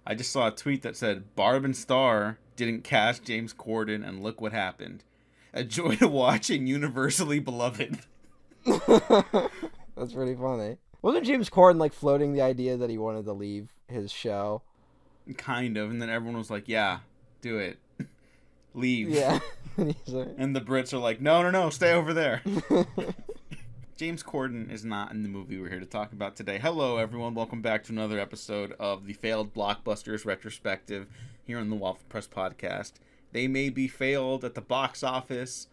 I just saw a tweet that said, Barb and Star didn't cast James Corden, and look what happened. A joy to watch and universally beloved. That's pretty funny. Wasn't James Corden, like, floating the idea that he wanted to leave his show? Kind of. And then everyone was like, yeah, do it. Leave. Yeah. And the Brits are like, no, stay over there. James Corden is not in the movie we're here to talk about today. Hello, everyone. Welcome back to another episode of the Failed Blockbusters Retrospective here on the Waffle Press Podcast. They may be failed at the box office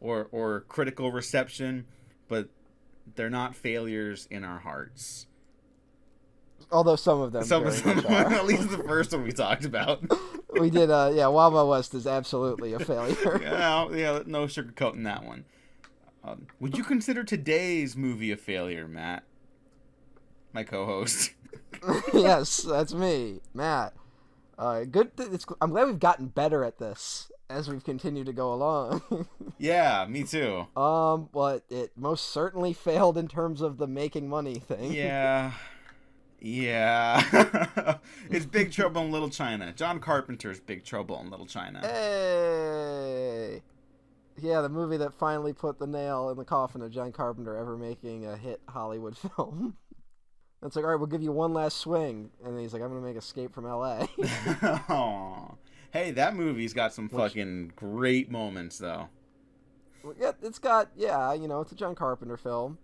or critical reception, but they're not failures in our hearts. Although some of them are. At least the first one we talked about. We did, Wild Wild West is absolutely a failure. yeah, no sugarcoating that one. Would you consider today's movie a failure, Matt? My co-host. Yes, that's me, Matt. Good. I'm glad we've gotten better at this as we've continued to go along. Yeah, me too. But it most certainly failed in terms of the making money thing. Yeah. It's Big Trouble in Little China. John Carpenter's Big Trouble in Little China. Hey. Yeah, the movie that finally put the nail in the coffin of John Carpenter ever making a hit Hollywood film. It's like, all right, we'll give you one last swing. And then he's like, I'm going to make Escape from L.A. Aww. Hey, that movie's got some fucking great moments, though. Yeah, it's got, it's a John Carpenter film.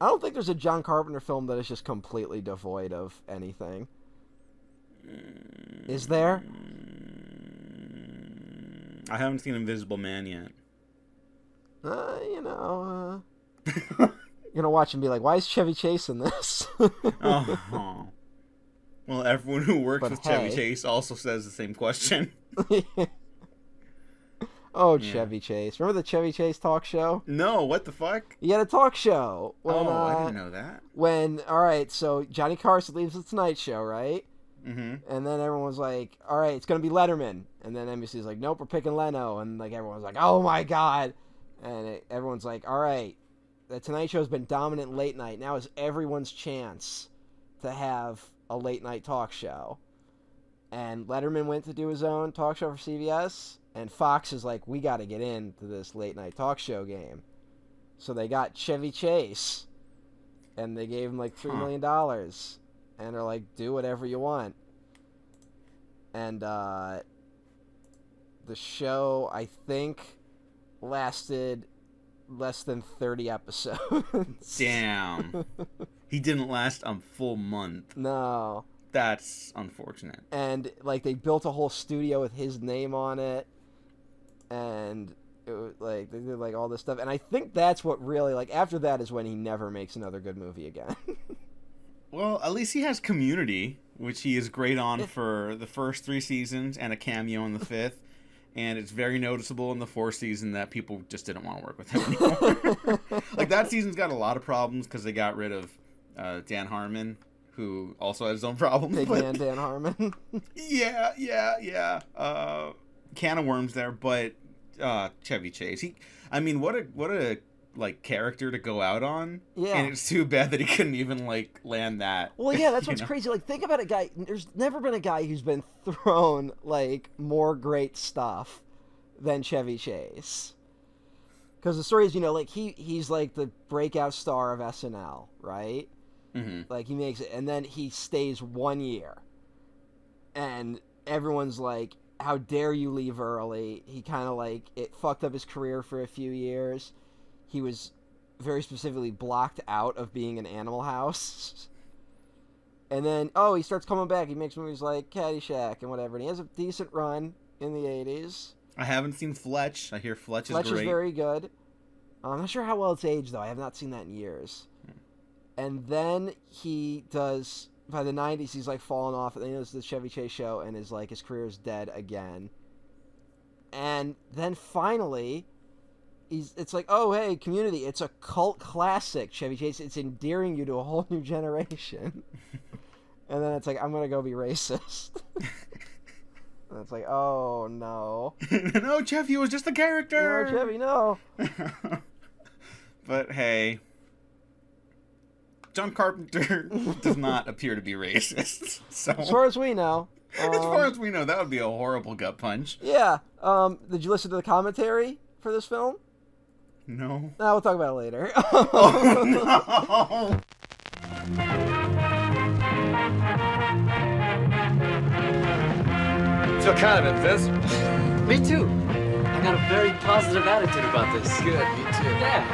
I don't think there's a John Carpenter film that is just completely devoid of anything. Is there? I haven't seen Invisible Man yet. You're gonna watch and be like, why is Chevy Chase in this? Oh. Well, everyone who works with Chevy Chase also says the same question. Oh, yeah. Chevy Chase. Remember the Chevy Chase talk show? No, what the fuck? He had a talk show. I didn't know that. Alright, so Johnny Carson leaves the Tonight Show, right? Mm-hmm. And then everyone was like, alright, it's gonna be Letterman. And then NBC's like, nope, we're picking Leno. And like everyone's like, oh my god. And everyone's like, alright, the Tonight Show's been dominant late night. Now is everyone's chance to have a late night talk show. And Letterman went to do his own talk show for CBS. And Fox is like, we got to get into this late night talk show game. So they got Chevy Chase. And they gave him like $3 million. And they're like, do whatever you want. And the show, I think, lasted less than 30 episodes. Damn. He didn't last a full month. No. That's unfortunate. And like they built a whole studio with his name on it. And it was like they did like all this stuff. And I think that's what really, like, after that is when he never makes another good movie again. Well, at least he has Community, which he is great on for the first 3 seasons and a cameo in the 5th. And it's very noticeable in the 4th season that people just didn't want to work with him anymore. Like, that season's got a lot of problems because they got rid of Dan Harmon, who also has his own problems. Big man Dan Harmon. Yeah. Can of worms there, but Chevy Chase. What a like character to go out on. Yeah. And it's too bad that he couldn't even like land that. Well, yeah, that's what's crazy. Like, think about a guy. There's never been a guy who's been thrown like more great stuff than Chevy Chase. Because the story is, like he's like the breakout star of SNL, right? Mm-hmm. Like he makes it, and then he stays 1 year, and everyone's like, "How dare you leave early?" He kind of like it fucked up his career for a few years. He was very specifically blocked out of being in Animal House. And then, he starts coming back. He makes movies like Caddyshack and whatever. And he has a decent run in the 80s. I haven't seen Fletch. I hear Fletch is great. Fletch is very good. I'm not sure how well it's aged, though. I have not seen that in years. And then he does, by the 90s, he's like falling off. And then he does the Chevy Chase show and is like, his career is dead again. And then finally, it's like, oh, hey, Community, it's a cult classic, Chevy Chase. It's endearing you to a whole new generation. And then it's like, I'm going to go be racist. And it's like, oh, no. No, Chevy, it was just a character. No, Chevy, no. But, hey, John Carpenter does not appear to be racist. So. As far as we know. As far as we know, that would be a horrible gut punch. Yeah. Did you listen to the commentary for this film? No. No, we'll talk about it later. Oh, no. So kind of it, Fizz. Me too. I got a very positive attitude about this. Good, me too. Yeah.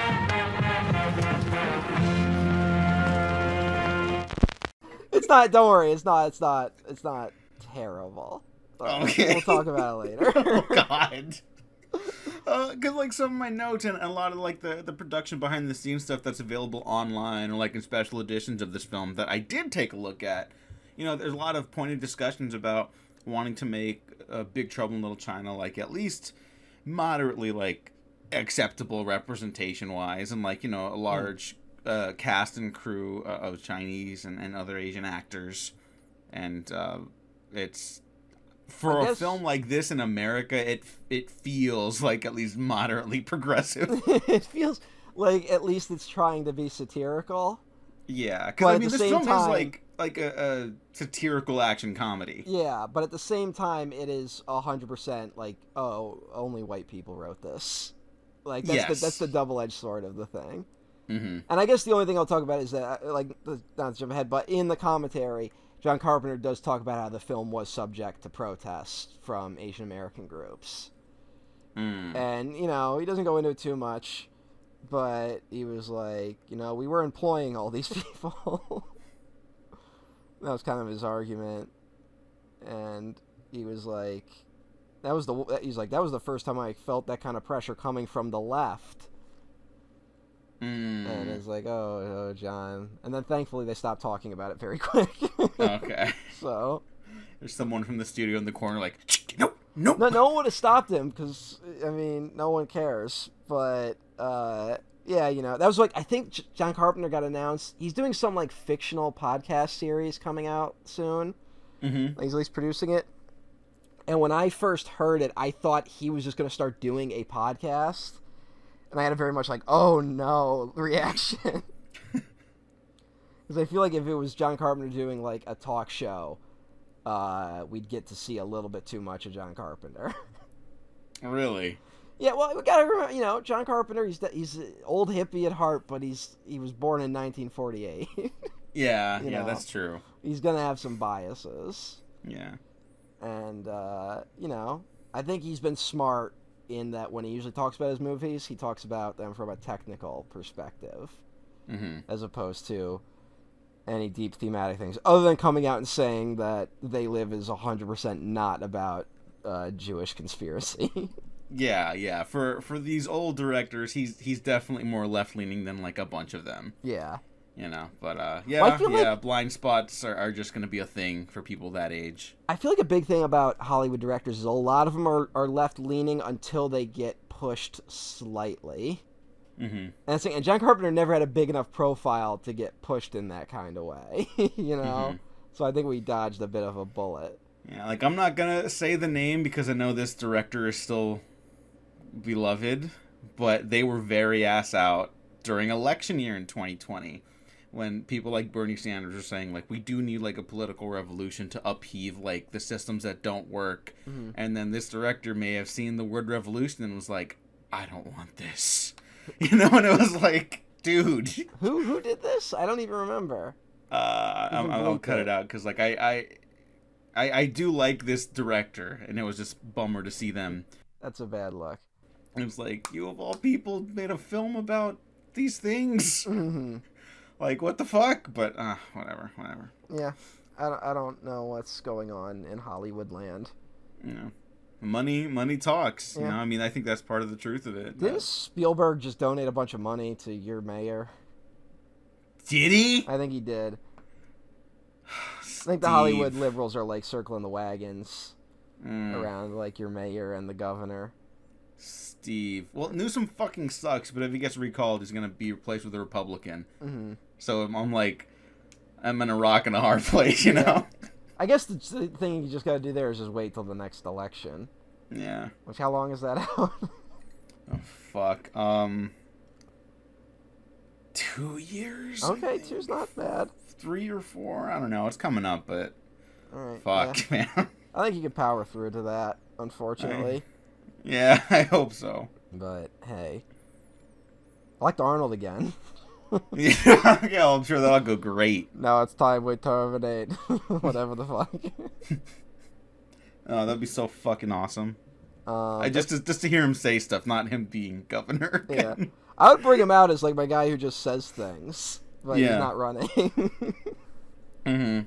It's not. Don't worry. It's not terrible. Okay. We'll talk about it later. Oh, God. Because, like, some of my notes and a lot of, like, the production behind the scenes stuff that's available online or, like, in special editions of this film that I did take a look at, you know, there's a lot of pointed discussions about wanting to make Big Trouble in Little China, like, at least moderately, like, acceptable representation-wise and, like, you know, a large cast and crew of Chinese and other Asian actors. And it's... For a film like this in America, it feels like at least moderately progressive. It feels like at least it's trying to be satirical. Yeah, because I mean, this film time, is like a satirical action comedy. Yeah, but at the same time, it is 100% like, oh, only white people wrote this. Like that's the double-edged sword of the thing. Mm-hmm. And I guess the only thing I'll talk about is that, like, not to jump ahead, but in the commentary, John Carpenter does talk about how the film was subject to protests from Asian American groups. And, you know, he doesn't go into it too much, but he was like, you know, we were employing all these people. That was kind of his argument. And he was like, that was the first time I felt that kind of pressure coming from the left. And it's like, oh, John. And then thankfully they stopped talking about it very quick. Okay. So there's someone from the studio in the corner like, no. No one would have stopped him because, I mean, no one cares. But, yeah, you know, that was like, I think John Carpenter got announced. He's doing some, like, fictional podcast series coming out soon. Mm-hmm. Like, he's at least producing it. And when I first heard it, I thought he was just going to start doing a podcast. And I had a very much like, oh no, reaction. Because I feel like if it was John Carpenter doing like a talk show, we'd get to see a little bit too much of John Carpenter. Really? Yeah, well, we gotta remember, you know, John Carpenter, he's an old hippie at heart, but he was born in 1948. Yeah, You know, that's true. He's gonna have some biases. Yeah. And, you know, I think he's been smart in that when he usually talks about his movies, he talks about them from a technical perspective, as opposed to any deep thematic things, other than coming out and saying that They Live is 100% not about Jewish conspiracy. Yeah. For these old directors, he's definitely more left-leaning than like a bunch of them. Yeah. You know, but like, blind spots are just going to be a thing for people that age. I feel like a big thing about Hollywood directors is a lot of them are left-leaning until they get pushed slightly. And John Carpenter never had a big enough profile to get pushed in that kind of way, you know? So I think we dodged a bit of a bullet. Yeah, like, I'm not going to say the name because I know this director is still beloved, but they were very ass out during election year in 2020. When people like Bernie Sanders are saying, like, we do need, like, a political revolution to upheave, like, the systems that don't work. And then this director may have seen the word revolution and was like, I don't want this. You know, and it was like, dude. Who did this? I don't even remember. I'll cut it out because, like, I do like this director, and it was just bummer to see them. That's a bad look. It was like, you of all people made a film about these things. Like, what the fuck? But whatever. Yeah, I don't know what's going on in Hollywood land. You know, money talks. Yeah. You know, I mean, I think that's part of the truth of it. Didn't Spielberg just donate a bunch of money to your mayor? Did he? I think he did. I think the Hollywood liberals are like circling the wagons around like your mayor and the governor. Steve. Well, Newsom fucking sucks, but if he gets recalled, he's gonna be replaced with a Republican. So I'm like, I'm in a rock and a hard place, you know? I guess the thing you just gotta do there is just wait till the next election. Yeah. Which, how long is that out? Oh, fuck. 2 years? Okay, 2's not bad. 3 or 4? I don't know. It's coming up, but All right. Fuck, yeah. man. I think you can power through to that, unfortunately. Yeah, I hope so. But, hey. I liked Arnold again. Yeah, I'm sure that'll go great. Now it's time we terminate. Whatever the fuck. Oh, that'd be so fucking awesome. But- just to hear him say stuff, not him being governor. yeah. I would bring him out as, like, my guy who just says things. But he's Yeah. not running. Mm-hmm.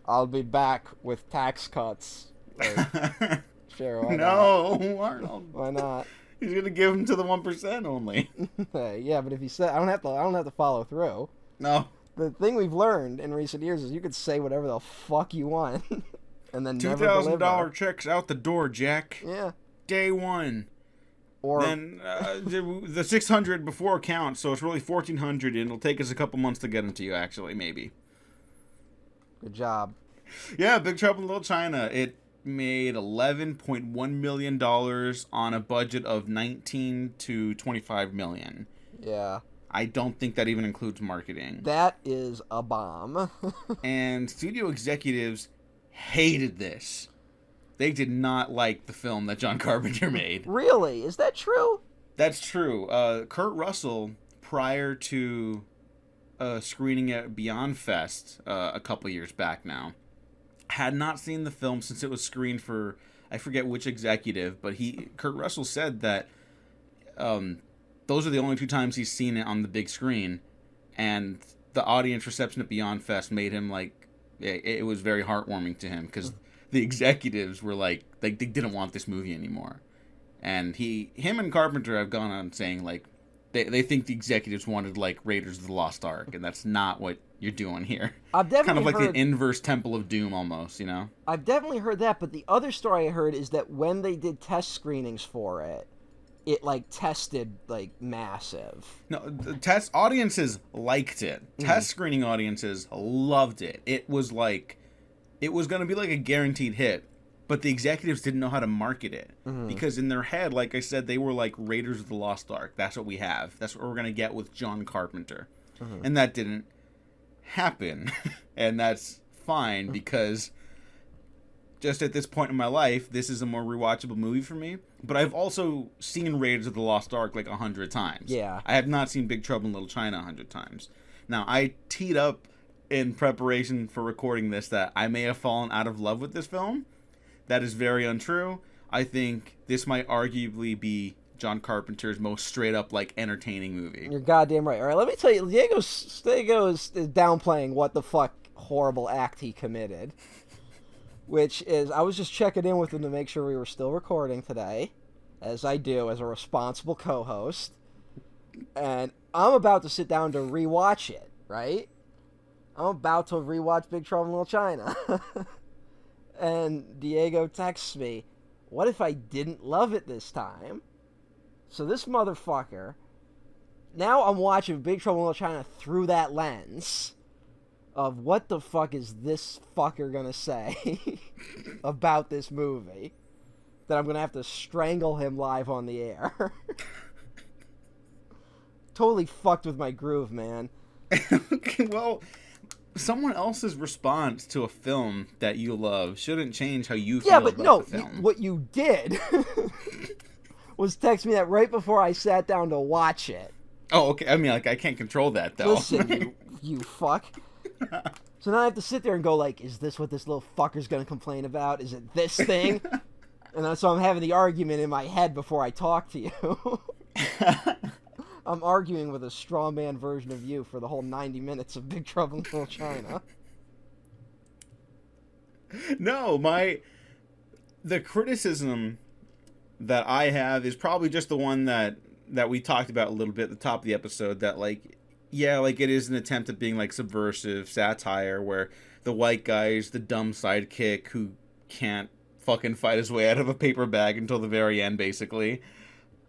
I'll be back with tax cuts. Like, sure, why not? No, Arnold. Why not? He's gonna give him to the 1% only. Yeah, but if you say I don't have to follow through. No. The thing we've learned in recent years is you could say whatever the fuck you want, and then never deliver. $2,000 checks out the door, Jack. Yeah. Day one. Or Then the 600 before counts, so it's really 1,400, and it'll take us a couple months to get them to you. Actually, maybe. good job. Yeah, Big Trouble in Little China. It made $11.1 million on a budget of $19 to $25 million. Yeah. I don't think that even includes marketing. That is a bomb. And studio executives hated this. They did not like the film that John Carpenter made. Really? Is that true? That's true. Kurt Russell, prior to screening at Beyond Fest a couple years back now, had not seen the film since it was screened for, I forget which executive, but Kurt Russell said that those are the only two times he's seen it on the big screen, and the audience reception at Beyond Fest made him like, it was very heartwarming to him, because the executives were like, they didn't want this movie anymore. And him and Carpenter have gone on saying, like, they think the executives wanted, like, Raiders of the Lost Ark, and that's not what you're doing here. I've definitely kind of like heard, the inverse Temple of Doom, almost, you know? I've definitely heard that, but the other story I heard is that when they did test screenings for it, it, like, tested, like, massive. No, the test audiences liked it. Test screening audiences loved it. It was like, it was going to be like a guaranteed hit, but the executives didn't know how to market it. Because in their head, like I said, they were like Raiders of the Lost Ark. That's what we have. That's what we're going to get with John Carpenter. And that didn't happen. And that's fine, because just at this point in my life, this is a more rewatchable movie for me. But I've also seen Raiders of the Lost Ark like 100 times. Yeah. I have not seen Big Trouble in Little China 100 times. Now, I teed up in preparation for recording this that I may have fallen out of love with this film. That is very untrue. I think this might arguably be John Carpenter's most straight up, like, entertaining movie. You're goddamn right. All right, let me tell you, Diego is downplaying what the fuck horrible act he committed. Which is, I was just checking in with him to make sure we were still recording today, as I do as a responsible co-host. And I'm about to sit down to rewatch it, right? I'm about to rewatch Big Trouble in Little China. And Diego texts me, what if I didn't love it this time? So this motherfucker, now I'm watching Big Trouble in Little China through that lens of what the fuck is this fucker gonna say about this movie that I'm gonna have to strangle him live on the air. Totally fucked with my groove, man. Okay, well, someone else's response to a film that you love shouldn't change how you feel about the film. What you did was text me that right before I sat down to watch it. Oh, okay. I mean, like, I can't control that, though. Listen, you fuck. So now I have to sit there and go, like, is this what this little fucker's gonna complain about? Is it this thing? And so I'm having the argument in my head before I talk to you. I'm arguing with a straw man version of you for the whole 90 minutes of Big Trouble in Little China. No, the criticism that I have is probably just the one that we talked about a little bit at the top of the episode, that, like, yeah, like, it is an attempt at being, like, subversive satire where the white guy is the dumb sidekick who can't fucking fight his way out of a paper bag until the very end, basically.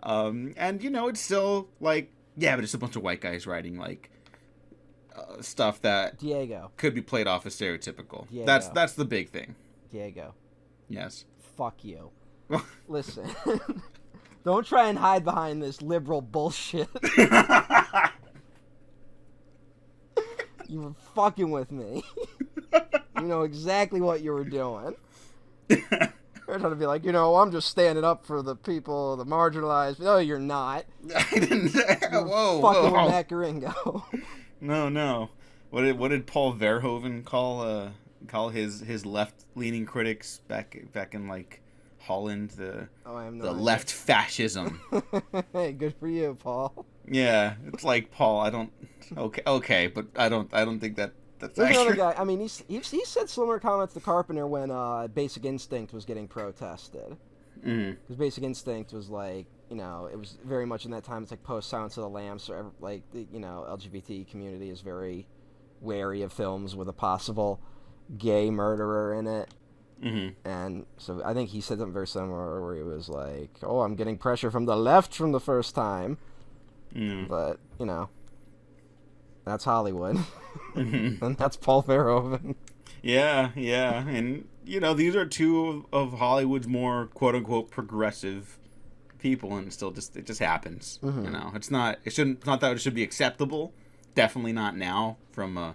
And, you know, it's still, like, yeah, but it's a bunch of white guys writing, like, stuff that Diego. could be played off as stereotypical. Diego. That's the big thing. Diego. Yes. Fuck you. Listen. Don't try and hide behind this liberal bullshit. You were fucking with me. You know exactly what you were doing. They're trying to be like, I'm just standing up for the people, the marginalized. No, you're not. I didn't say. You're Whoa, fucking whoa. with Matt Gringo. No. What did Paul Verhoeven call his left-leaning critics back in like Holland? The left fascism. Hey, good for you, Paul. Yeah, it's like Paul. I don't. Okay, but I don't think that's There's accurate. another guy. I mean, he said similar comments to Carpenter when Basic Instinct was getting protested. Because Basic Instinct was like, it was very much in that time. It's like post Silence of the Lambs, or like the LGBT community is very wary of films with a possible gay murderer in it. And so I think he said something very similar where he was like, "Oh, I'm getting pressure from the left from the first time," but that's Hollywood, and that's Paul Verhoeven. Yeah, and these are two of Hollywood's more quote unquote progressive people, and it just happens. It's not that it should be acceptable. Definitely not now from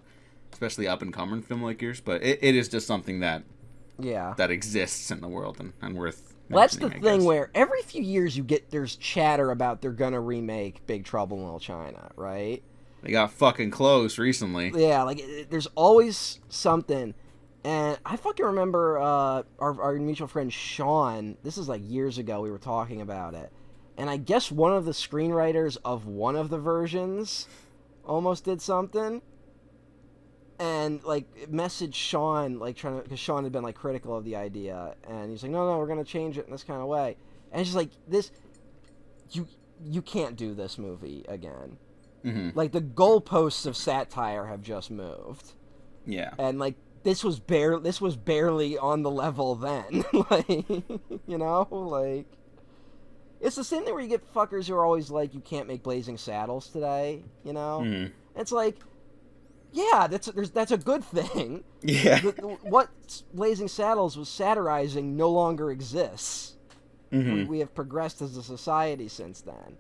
especially up and coming filmmakers, but it is just something that exists in the world and worth. Well, that's the thing where every few years there's chatter about they're gonna remake Big Trouble in Little China, right? They got fucking close recently. Yeah, like there's always something, and I fucking remember our mutual friend Sean. This is like years ago. We were talking about it, and I guess one of the screenwriters of one of the versions almost did something, and like messaged Sean because Sean had been like critical of the idea, and he's like, no, we're gonna change it in this kind of way, and it's just like this, you can't do this movie again. Like the goalposts of satire have just moved. Yeah, and like this was barely on the level then. Like like it's the same thing where you get fuckers who are always like, you can't make Blazing Saddles today. It's like, yeah, that's a good thing. Yeah, what Blazing Saddles was satirizing no longer exists. We have progressed as a society since then.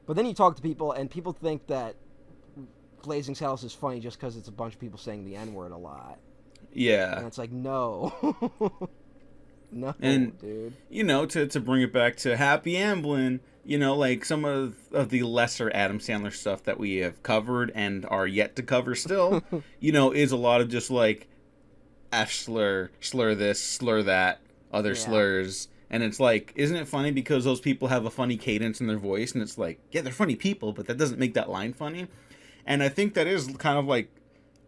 But then you talk to people, and people think that Blazing Saddles is funny just because it's a bunch of people saying the N-word a lot. Yeah. And it's like, no. No, and, dude. To bring it back to Happy Amblin', like some of the lesser Adam Sandler stuff that we have covered and are yet to cover still, is a lot of just like F slur this, slur that, other slurs. And it's like, isn't it funny because those people have a funny cadence in their voice, and it's like, yeah, they're funny people, but that doesn't make that line funny. And I think that is kind of like,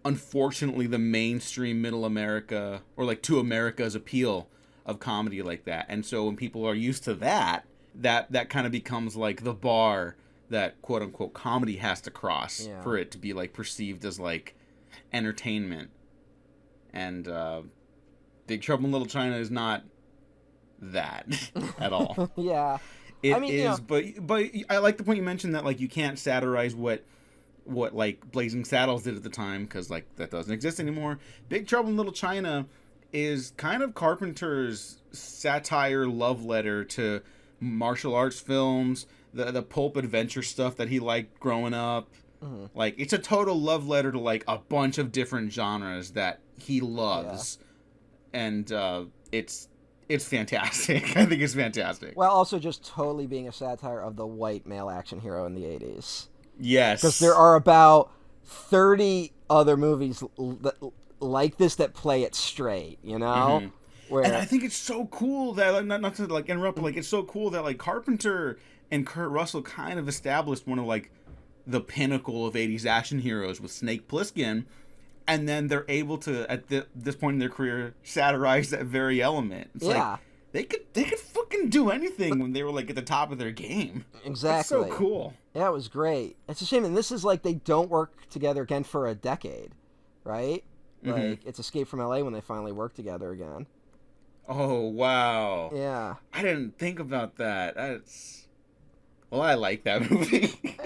unfortunately, the mainstream middle America, or like to America's appeal of comedy like that. And so when people are used to that kind of becomes like the bar that quote unquote comedy has to cross for it to be like perceived as like entertainment. And Big Trouble in Little China is not that at all. Yeah, it is. But I like the point you mentioned that like you can't satirize what like Blazing Saddles did at the time, because like that doesn't exist anymore. Big Trouble in Little China is kind of Carpenter's satire love letter to martial arts films, the pulp adventure stuff that he liked growing up. Like it's a total love letter to like a bunch of different genres that he loves, and it's fantastic. I think it's fantastic. Well, also just totally being a satire of the white male action hero in the 80s. Yes. Because there are about 30 other movies like this that play it straight, Where... And I think it's so cool that, not to like interrupt, but like it's so cool that like Carpenter and Kurt Russell kind of established one of like the pinnacle of 80s action heroes with Snake Plissken. And then they're able to, at this point in their career, satirize that very element. It's like, they could fucking do anything when they were like at the top of their game. Exactly. It's so cool. Yeah, it was great. It's a shame, and this is like they don't work together again for a decade, right? Like it's Escape from LA when they finally work together again. Oh wow. Yeah. I didn't think about that. Well, I like that movie.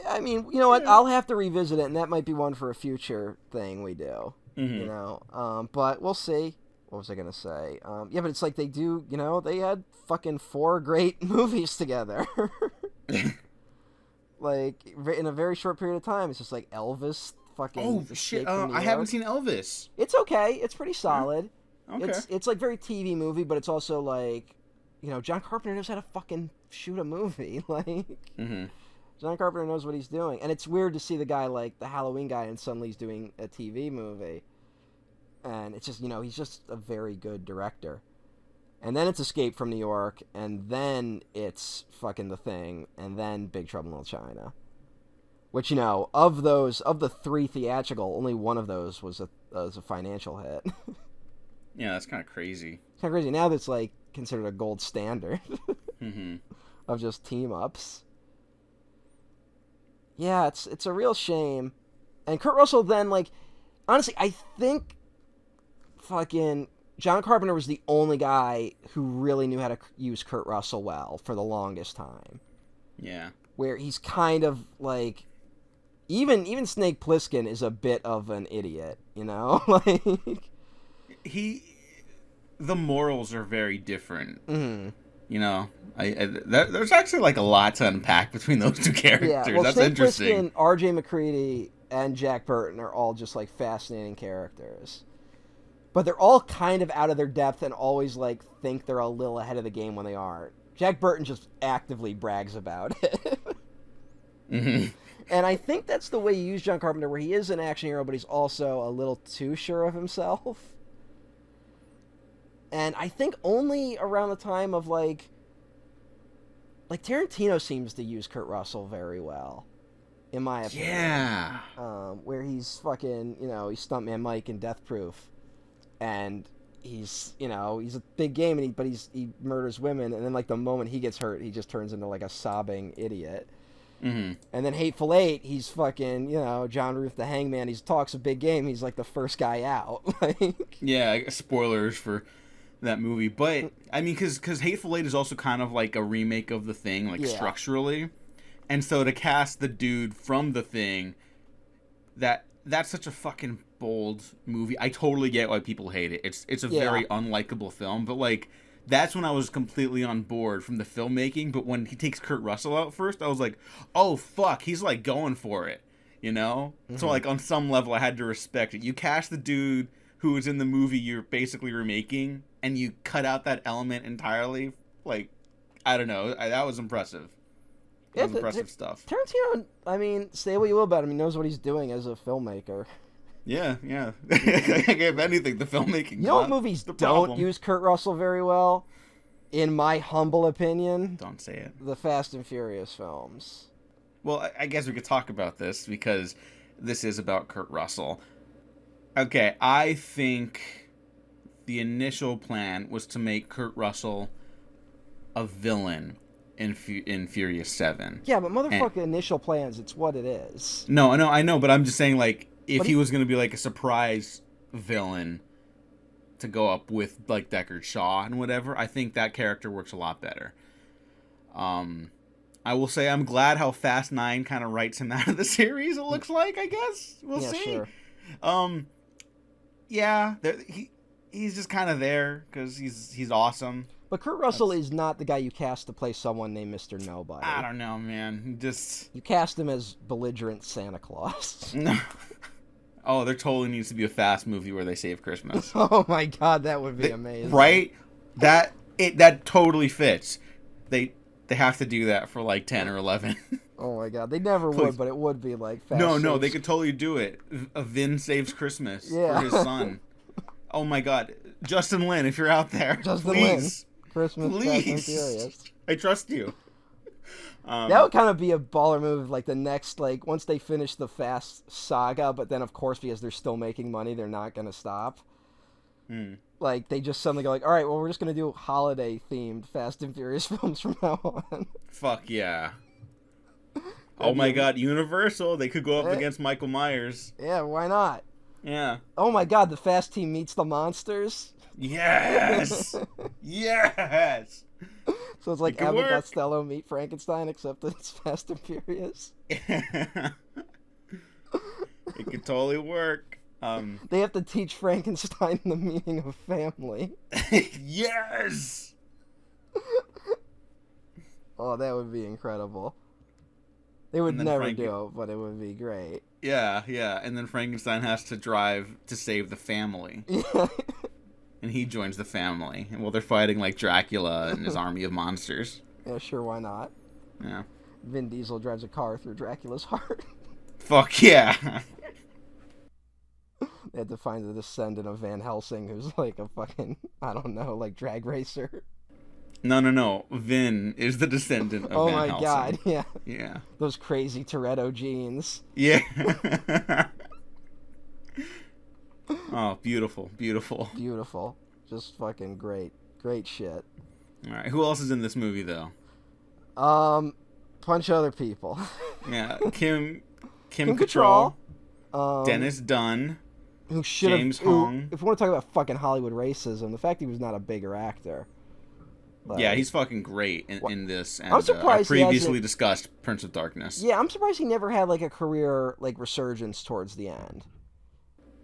I mean, you know what? I'll have to revisit it, and that might be one for a future thing we do. But we'll see. What was I gonna say? Yeah, but it's like they do. They had fucking 4 great movies together. Like in a very short period of time. It's just like Elvis fucking Oh Escape shit! from New I haven't York. seen Elvis. It's okay. It's pretty solid. Okay. It's like very TV movie, but it's also like, John Carpenter knows how to fucking shoot a movie. Like, Mm-hmm. John Carpenter knows what he's doing, and it's weird to see the guy like the Halloween guy, and suddenly he's doing a TV movie, and it's just he's just a very good director. And then it's Escape from New York, and then it's fucking The Thing, and then Big Trouble in Little China. Which, of the 3 theatrical, only one of those was a financial hit. Yeah, that's kind of crazy. It's kind of crazy. Now that's, like, considered a gold standard Mm-hmm. of just team-ups. Yeah, it's a real shame. And Kurt Russell then, like, honestly, I think fucking John Carpenter was the only guy who really knew how to use Kurt Russell well for the longest time. Yeah. Where he's kind of like, even Snake Plissken is a bit of an idiot, like the morals are very different. Mm-hmm. There's actually like a lot to unpack between those two characters. Yeah, well, That's Snake interesting. Plissken, R.J. McCready, and Jack Burton are all just like fascinating characters. But they're all kind of out of their depth and always, like, think they're a little ahead of the game when they aren't. Jack Burton just actively brags about it. Mm-hmm. And I think that's the way you use John Carpenter, where he is an action hero, but he's also a little too sure of himself. And I think only around the time of, like Tarantino seems to use Kurt Russell very well, in my opinion. Yeah. Where he's fucking, he's Stuntman Mike in Death Proof. And he's a big game, but he murders women, and then like the moment he gets hurt, he just turns into like a sobbing idiot. Mm-hmm. And then Hateful Eight, he's fucking John Ruth the Hangman. He talks a big game. He's like the first guy out. Like, yeah, spoilers for that movie, but I mean, because Hateful Eight is also kind of like a remake of The Thing, like structurally, and so to cast the dude from The Thing, that's such a fucking bold movie. I totally get why people hate it. It's a very unlikable film, but like that's when I was completely on board from the filmmaking. But when he takes Kurt Russell out first, I was like, oh fuck, he's like going for it, Mm-hmm. So like on some level, I had to respect it. You cast the dude who was in the movie you're basically remaking, and you cut out that element entirely. Like, I don't know, that was impressive. That was impressive stuff. Tarantino, I mean, say what you will about him, he knows what he's doing as a filmmaker. Yeah. If anything, the filmmaking. You know what movies don't use Kurt Russell very well? In my humble opinion. Don't say it. The Fast and Furious films. Well, I guess we could talk about this because this is about Kurt Russell. Okay, I think the initial plan was to make Kurt Russell a villain in Furious 7. Yeah, but motherfucking initial plans, it's what it is. No, I know, but I'm just saying, like, if he was going to be, like, a surprise villain to go up with, like, Deckard Shaw and whatever, I think that character works a lot better. I will say I'm glad how Fast 9 kind of writes him out of the series, it looks like, I guess. We'll see. Sure. Yeah, he's just kind of there because he's awesome. But Kurt Russell is not the guy you cast to play someone named Mr. Nobody. I don't know, man. You cast him as belligerent Santa Claus. No. Oh, there totally needs to be a Fast movie where they save Christmas. Oh my god, that would be amazing. Right? That totally fits. They have to do that for like 10 or 11. Oh my god, they never would, but it would be like Fast. No, they could totally do it. Vin saves Christmas for his son. Oh my god, Justin Lin, if you're out there, Justin please. Lin. Christmas, please. Fast and Furious. I trust you. That would kind of be a baller move, like the next, like, once they finish the Fast saga, but then, of course, because they're still making money, they're not going to stop. Like, they just suddenly go like, all right, well, we're just going to do holiday-themed Fast and Furious films from now on. Fuck yeah. Oh my god, Universal, they could go up against Michael Myers. Yeah, why not? Yeah. Oh my god, the Fast Team meets the monsters? Yes! Yes! So it's like Abbott Costello meet Frankenstein, except it's Fast and Furious. It could totally work. They have to teach Frankenstein the meaning of family. Yes! Oh, that would be incredible. They would And then never do it, but it would be great. Yeah, yeah. And then Frankenstein has to drive to save the family. Yeah. And he joins the family. And while they're fighting like Dracula and his army of monsters. Yeah, sure, why not? Yeah. Vin Diesel drives a car through Dracula's heart. Fuck yeah. They had to find the descendant of Van Helsing who's like a fucking, I don't know, like drag racer. No. Vin is the descendant of Van Helsing. Oh my god, yeah. Yeah. Those crazy Toretto genes. Yeah. Oh, beautiful, beautiful. Beautiful. Just fucking great. Great shit. All right. Who else is in this movie, though? Bunch of other people. Yeah. Kim Cattrall. Cattrall. Dennis Dunn. Who should have... James Hong. If we want to talk about fucking Hollywood racism, the fact he was not a bigger actor. Like, Yeah, he's fucking great in this. And, I'm surprised he previously discussed Prince of Darkness. Yeah, I'm surprised he never had like a career like resurgence towards the end.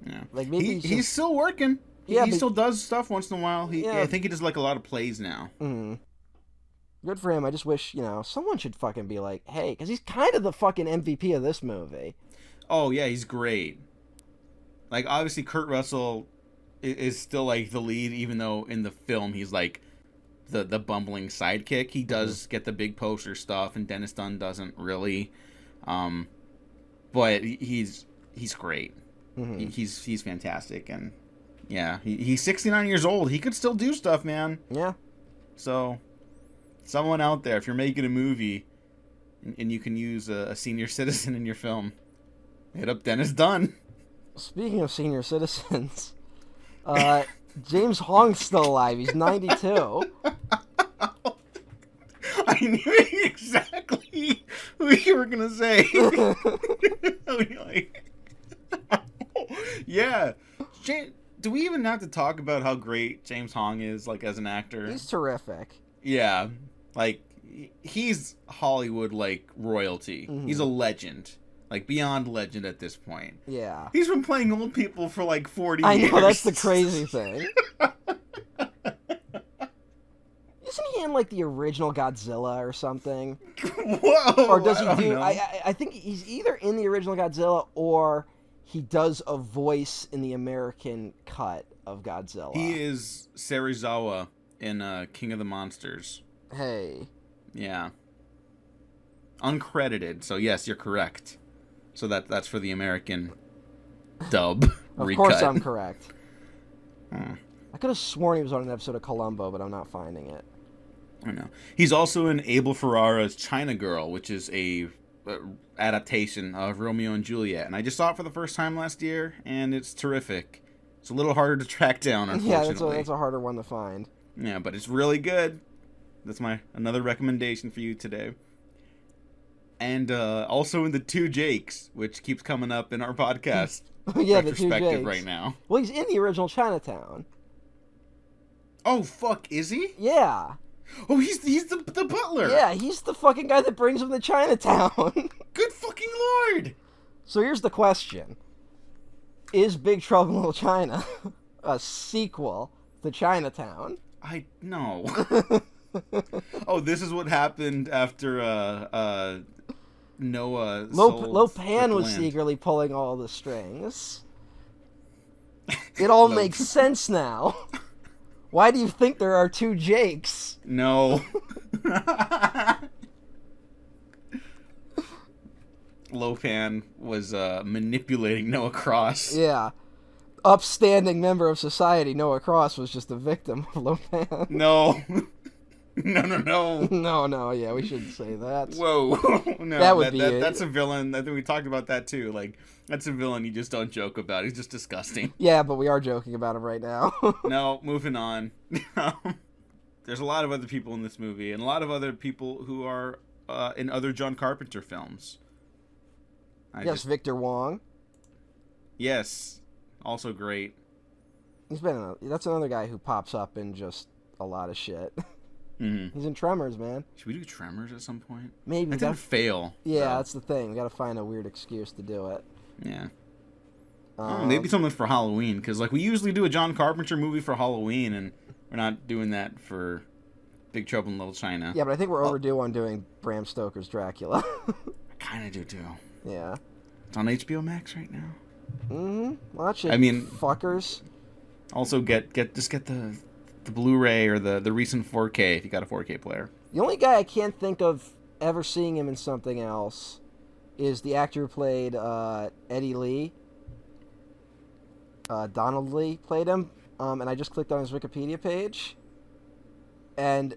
Yeah. Like maybe he's still working. Yeah, he still does stuff once in a while. I think he does like a lot of plays now. Mm. Good for him. I just wish, someone should fucking be like, hey, because he's kind of the fucking MVP of this movie. Oh, yeah, he's great. Like, obviously, Kurt Russell is still, like, the lead, even though in the film he's, like, the bumbling sidekick. He does get the big poster stuff, and Dennis Dunn doesn't really. But he's great. Mm-hmm. He's fantastic, and, yeah, he's 69 years old. He could still do stuff, man. Yeah. So, someone out there, if you're making a movie and you can use a senior citizen in your film, hit up Dennis Dunn. Speaking of senior citizens, James Hong's still alive. He's 92. I knew exactly who you were going to say. Yeah. Do we even have to talk about how great James Hong is, like, as an actor? He's terrific. Yeah. Like, he's Hollywood, like, royalty. Mm-hmm. He's a legend. Like, beyond legend at this point. Yeah. He's been playing old people for, like, 40 years. I know, that's the crazy thing. Isn't he in, like, the original Godzilla or something? Whoa! Or does he do... I think he's either in the original Godzilla or he does a voice in the American cut of Godzilla. He is Serizawa in King of the Monsters. Hey. Yeah. Uncredited, so yes, you're correct. So that's for the American dub Of recut. course I'm correct. I could have sworn he was on an episode of Columbo, but I'm not finding it. I know. He's also in Abel Ferrara's China Girl, which is a adaptation of Romeo and Juliet. And I just saw it for the first time last year, and it's terrific. It's a little harder to track down, unfortunately. Yeah, that's a harder one to find. Yeah, but it's really good. That's another recommendation for you today. And also in The Two Jakes, which keeps coming up in our podcast yeah, The Two retrospective Jakes. right now. Well, he's in the original Chinatown. Oh, fuck, is he? Yeah. Oh, he's the butler. Yeah, he's the fucking guy that brings him to Chinatown. Good fucking lord. So here's the question. Is Big Trouble in Little China a sequel to Chinatown? No. Oh, this is what happened after Noah Lopan was secretly pulling all the strings. It all makes sense now. Why do you think there are two Jakes? No. Lopan was manipulating Noah Cross. Yeah. Upstanding member of society, Noah Cross was just a victim of Lopan. No. No. No, yeah, we shouldn't say that. Whoa. No, that would be it. That's a villain. I think we talked about that too. Like, that's a villain you just don't joke about. He's just disgusting. Yeah, but we are joking about him right now. No, moving on. There's a lot of other people in this movie, and a lot of other people who are in other John Carpenter films. Victor Wong. Yes, also great. That's another guy who pops up in just a lot of shit. Mm-hmm. He's in Tremors, man. Should we do Tremors at some point? Maybe. That didn't fail. Yeah, so. That's the thing. We gotta find a weird excuse to do it. Yeah. Maybe something for Halloween, because like we usually do a John Carpenter movie for Halloween, and we're not doing that for Big Trouble in Little China. Yeah, but I think we're overdue on doing Bram Stoker's Dracula. kind of do too. Yeah. It's on HBO Max right now. Watch it. I mean, fuckers. Also get the Blu-ray or the recent 4K if you got a 4K player. The only guy I can't think of ever seeing him in something else is the actor who played Eddie Lee. Donald Lee played him, and I just clicked on his Wikipedia page, and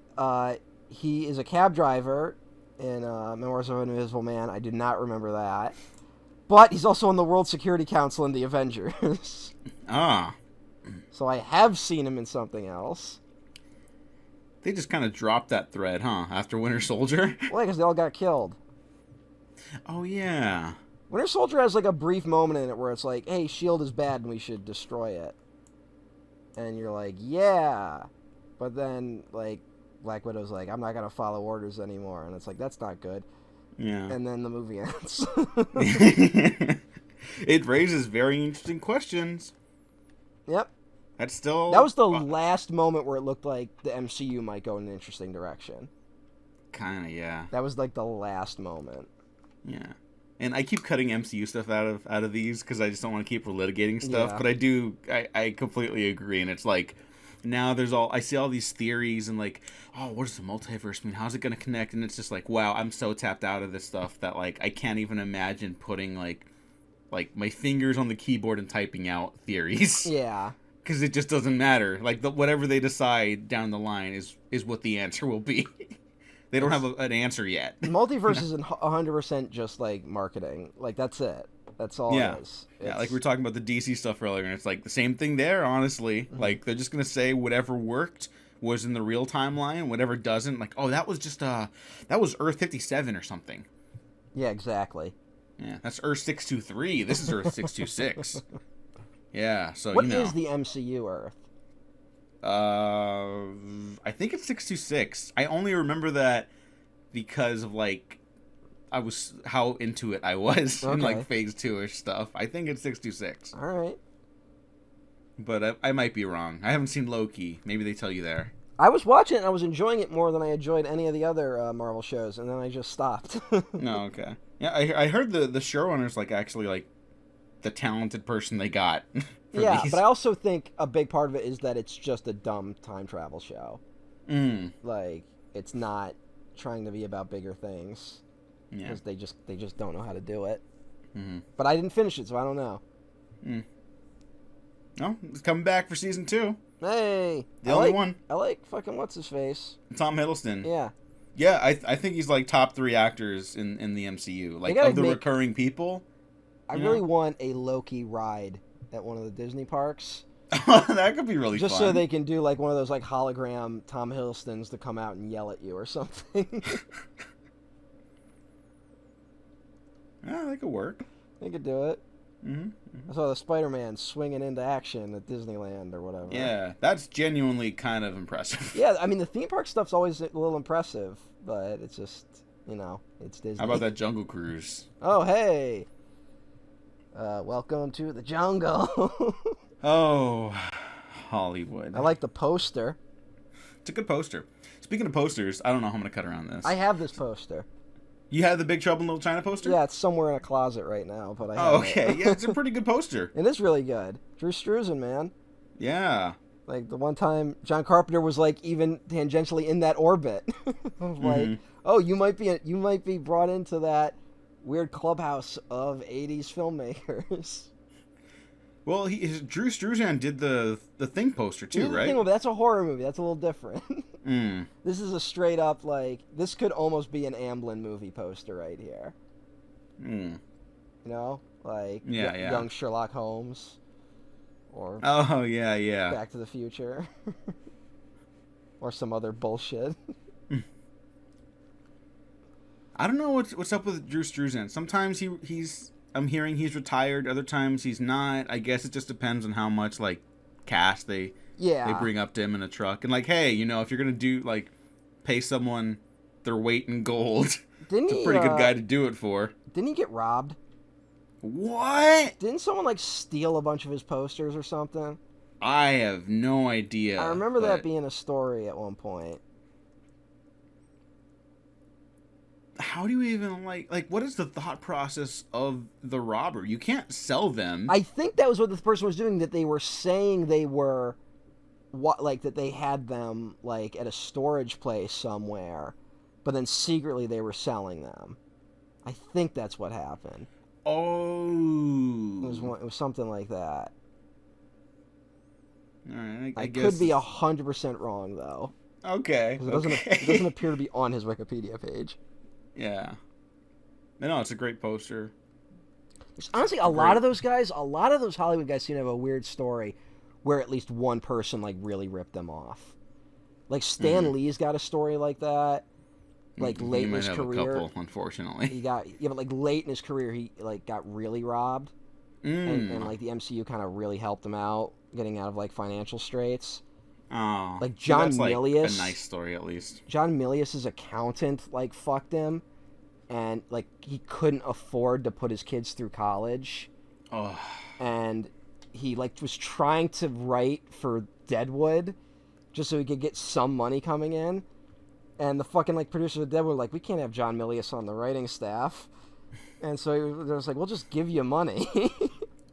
he is a cab driver in Memoirs of an Invisible Man. I do not remember that. But he's also on the World Security Council in the Avengers. Ah. So I have seen him in something else. They just kind of dropped that thread, huh? After Winter Soldier? Well, because they all got killed. Oh, yeah. Winter Soldier has like a brief moment in it where it's like, hey, S.H.I.E.L.D. is bad and we should destroy it. And you're like, yeah. But then, like, Black Widow's like, I'm not going to follow orders anymore. And it's like, that's not good. Yeah. And then the movie ends. It raises very interesting questions. Yep. That's still... That was the last moment where it looked like the MCU might go in an interesting direction. Kind of, yeah. That was like the last moment. Yeah. And I keep cutting MCU stuff out of these because I just don't want to keep relitigating stuff. Yeah. But I completely agree. And it's like, now I see all these theories and like, oh, what does the multiverse mean? How's it going to connect? And it's just like, wow, I'm so tapped out of this stuff that like, I can't even imagine putting like my fingers on the keyboard and typing out theories. Yeah. Because it just doesn't matter. Like, whatever they decide down the line is what the answer will be. They don't have an answer yet. Multiverse is 100% just like marketing. Like, that's it. That's all it is. Yeah, like we were talking about the DC stuff earlier, and it's like the same thing there, honestly. Mm-hmm. Like, they're just going to say whatever worked was in the real timeline, whatever doesn't. Like, oh, that was just, that was Earth 57 or something. Yeah, exactly. Yeah, that's Earth 623. This is Earth 626. Yeah, so, What is the MCU Earth? I think it's 626. I only remember that because of, like, how into it I was in, like, Phase 2-ish stuff. I think it's 626. All right. But I might be wrong. I haven't seen Loki. Maybe they tell you there. I was watching it, and I was enjoying it more than I enjoyed any of the other Marvel shows, and then I just stopped. No, okay. Yeah, I heard the showrunner's, like, actually, like, the talented person they got. Yeah, these. but I also think a big part of it is that it's just a dumb time travel show. Like, it's not trying to be about bigger things. Yeah. Because they just don't know how to do it. Mm-hmm. But I didn't finish it, so I don't know. No, it's coming back for season 2. Hey! The only one. I like fucking what's-his-face. Tom Hiddleston. Yeah. Yeah, I think he's, like, top 3 actors in the MCU. Like, of the recurring people. I really want a Loki ride at one of the Disney parks. That could be really fun. Just so they can do, like, one of those, like, hologram Tom Hiddlestons to come out and yell at you or something. Yeah, that could work. They could do it. Mm-hmm. I saw the Spider-Man swinging into action at Disneyland or whatever. Yeah, that's genuinely kind of impressive. Yeah, I mean, the theme park stuff's always a little impressive, but it's just, it's Disney. How about that Jungle Cruise? Oh, hey! Welcome to the jungle. Oh, Hollywood. I like the poster. It's a good poster. Speaking of posters, I don't know how I'm going to cut around this. I have this poster. You have the Big Trouble in Little China poster? Yeah, it's somewhere in a closet right now, but I have okay. it. Yeah, it's a pretty good poster. It is really good. Drew Struzan, man. Yeah. Like, the one time John Carpenter was, like, even tangentially in that orbit. I was like, oh, you might be brought into that weird clubhouse of 80s filmmakers. Well, Drew Struzan did the Thing poster, too, right? Thing, that's a horror movie. That's a little different. This is a straight up, like, this could almost be an Amblin movie poster right here. You know? Like, young Sherlock Holmes. Or oh, yeah. Back to the Future. Or some other bullshit. I don't know what's up with Drew Struzan. Sometimes I'm hearing he's retired. Other times he's not. I guess it just depends on how much, like, cash they bring up to him in a truck. And, like, hey, if you're going to pay someone their weight in gold, it's a pretty good guy to do it for. Didn't he get robbed? What? Didn't someone, like, steal a bunch of his posters or something? I have no idea. I remember that being a story at one point. how do you even like what is the thought process of the robber? You can't sell them. I think that was what the person was doing, that they were saying they were that they had them like at a storage place somewhere, but then secretly they were selling them. I think that's what happened. Oh. It was something like that. All right, I I guess could be 100% wrong though. Okay. 'Cause it doesn't appear to be on his Wikipedia page. Yeah. No, it's a great poster. There's honestly a lot of those Hollywood guys seem to have a weird story where at least one person like really ripped them off. Like Stan Lee's got a story like that. Like late in his career, a couple, unfortunately. But like late in his career, he like got really robbed, and like the MCU kind of really helped him out, getting out of like financial straits. Oh, like John that's, Milius, like, a nice story at least. John Milius's accountant like fucked him, and like he couldn't afford to put his kids through college. Oh, and he like was trying to write for Deadwood, just so he could get some money coming in. And the fucking like producers of Deadwood were like, we can't have John Milius on the writing staff, and so they was like, we'll just give you money.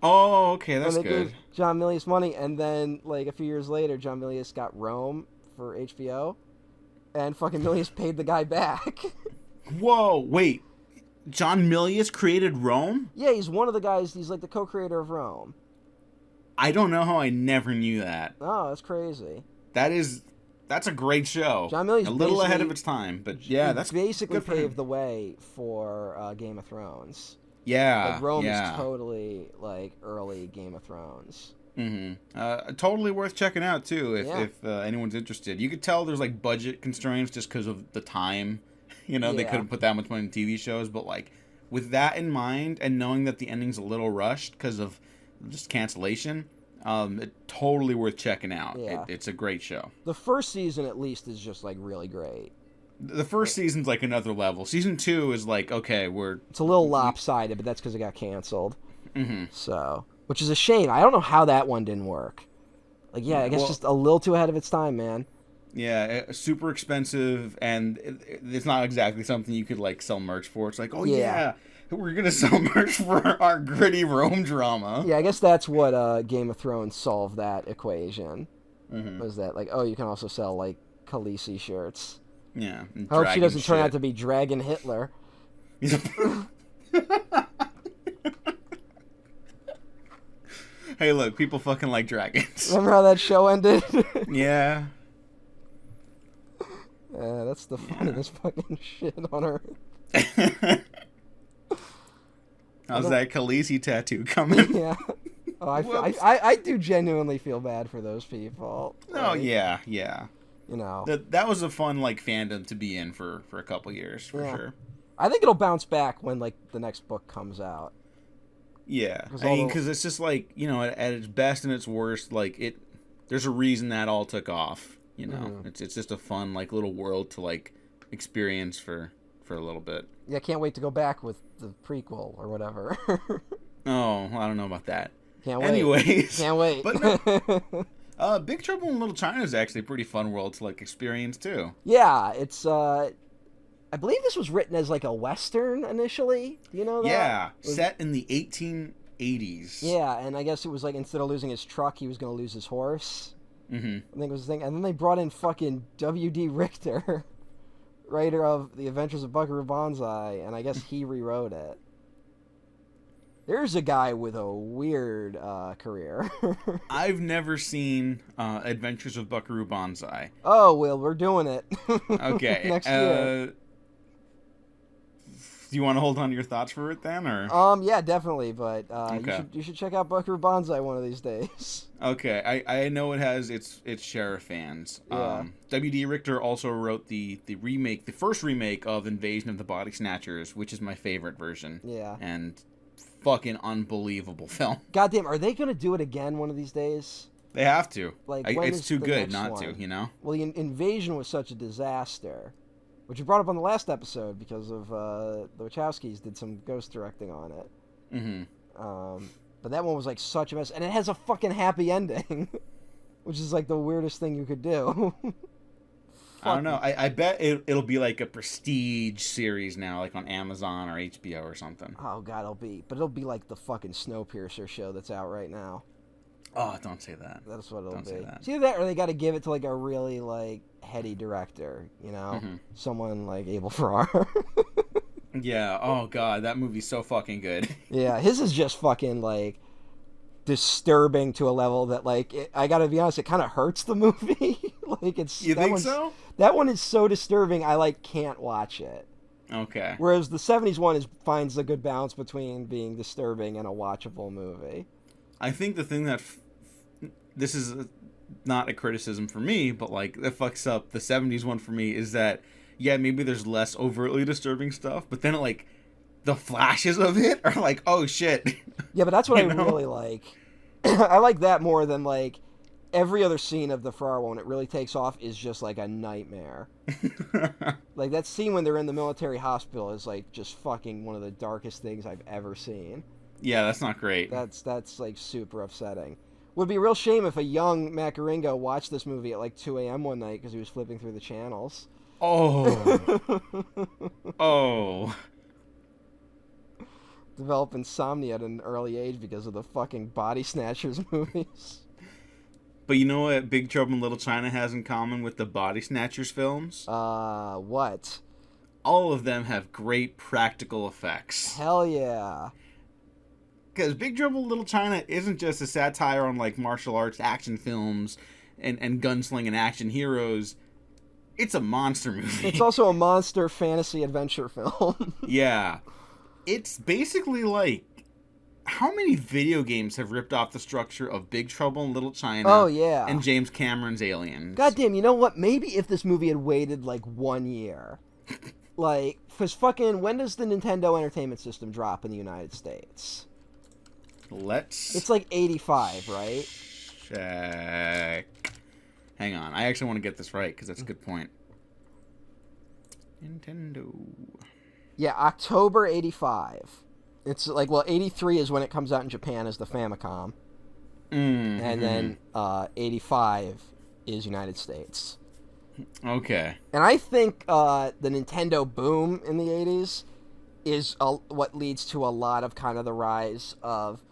Oh, okay, that's and they good. gave John Milius money, and then like a few years later, John Milius got Rome for HBO, and fucking Milius paid the guy back. Whoa, wait, John Milius created Rome? Yeah, he's one of the guys. He's like the co-creator of Rome. I don't know how I never knew that. Oh, that's crazy. That's a great show. John Milius a little ahead of its time, but yeah, that's basically good for him. paved the way for Game of Thrones. Yeah, like Rome yeah. is totally like early Game of Thrones. Totally worth checking out too if anyone's interested. You could tell there's like budget constraints just because of the time. They couldn't put that much money in TV shows, but like with that in mind and knowing that the ending's a little rushed because of just cancellation. It's totally worth checking out. Yeah. It's a great show. The first season, at least, is just like really great. The first season's like another level. Season 2 is like, okay, it's a little lopsided, but that's because it got canceled. So, which is a shame. I don't know how that one didn't work. Like, I guess just a little too ahead of its time, man. Yeah, super expensive, and it's not exactly something you could like sell merch for. It's like, oh yeah. We're going to sell merch for our gritty Rome drama. Yeah, I guess that's what Game of Thrones solved that equation. Was that, like, you can also sell, like, Khaleesi shirts. Yeah. I hope she doesn't turn out to be Dragon Hitler. Hey, look, people fucking like dragons. Remember how that show ended? Yeah. That's the funniest fucking shit on earth. How's that Khaleesi tattoo coming? Yeah. I do genuinely feel bad for those people. Oh, yeah. That was a fun like fandom to be in for a couple years for sure. I think it'll bounce back when like the next book comes out. Yeah, because it's just like at its best and its worst, like there's a reason that all took off. It's just a fun like little world to like experience for a little bit. Yeah, can't wait to go back with the prequel or whatever. Oh, I don't know about that. Can't wait. Anyways. Can't wait. But no, Big Trouble in Little China is actually a pretty fun world to like experience too. Yeah, it's I believe this was written as like a Western initially. You know that? Yeah, set in the 1880s. Yeah, and I guess it was like instead of losing his truck, he was going to lose his horse. I think it was the thing. And then they brought in fucking W.D. Richter, writer of The Adventures of Buckaroo Banzai, and I guess he rewrote it. There's a guy with a weird career. I've never seen Adventures of Buckaroo Banzai. Oh, well, we're doing it. Okay. Next year. Do you want to hold on to your thoughts for it then, or? Yeah, definitely, but okay. you should check out Buckaroo Banzai one of these days. Okay, I know it has its share of fans. Yeah. W.D. Richter also wrote the first remake of Invasion of the Body Snatchers, which is my favorite version. Yeah. And fucking unbelievable film. Goddamn, are they gonna do it again one of these days? They have to. Like, it's too good not to, Well, the Invasion was such a disaster, which we brought up on the last episode because of the Wachowskis did some ghost directing on it. But that one was like such a mess, and it has a fucking happy ending, which is like the weirdest thing you could do. I don't know. I bet it'll be like a prestige series now, like on Amazon or HBO or something. Oh god, it'll be like the fucking Snowpiercer show that's out right now. Oh, don't say that. That's what it'll Don't be. say that. It's either that or they got to give it to like a really like heady director, you know, someone like Abel Ferrara. Yeah. Oh god, that movie's so fucking good. Yeah, his is just fucking like disturbing to a level that like I gotta be honest, it kind of hurts the movie. Like it's. You think so? That one is so disturbing. I like can't watch it. Okay. Whereas the '70s one finds a good balance between being disturbing and a watchable movie. I think the thing that this is not a criticism for me, but like that fucks up the '70s one for me is that yeah, maybe there's less overtly disturbing stuff, but then like the flashes of it are like, oh shit. Yeah, but that's what I really like. I like that more than like every other scene of the Ferrara one. It really takes off is just like a nightmare. Like that scene when they're in the military hospital is like just fucking one of the darkest things I've ever seen. Yeah, that's not great. That's like super upsetting. Would be a real shame if a young Macaringo watched this movie at like 2 a.m. one night because he was flipping through the channels. Oh. Oh. Develop insomnia at an early age because of the fucking Body Snatchers movies. But you know what Big Trouble in Little China has in common with the Body Snatchers films? What? All of them have great practical effects. Hell yeah. Because Big Trouble in Little China isn't just a satire on like martial arts action films and gunslinging action heroes. It's a monster movie. It's also a monster fantasy adventure film. Yeah. It's basically like, how many video games have ripped off the structure of Big Trouble in Little China? Oh, yeah. And James Cameron's Aliens? Goddamn, you know what? Maybe if this movie had waited like 1 year. Like, because fucking, when does the Nintendo Entertainment System drop in the United States? It's like 85, right? Check. Hang on. I actually want to get this right because that's a good point. Nintendo. Yeah, October 85. It's like, well, 83 is when it comes out in Japan as the Famicom. Mm-hmm. And then 85 is United States. Okay. And I think the Nintendo boom in the 80s is what leads to a lot of kind of the rise of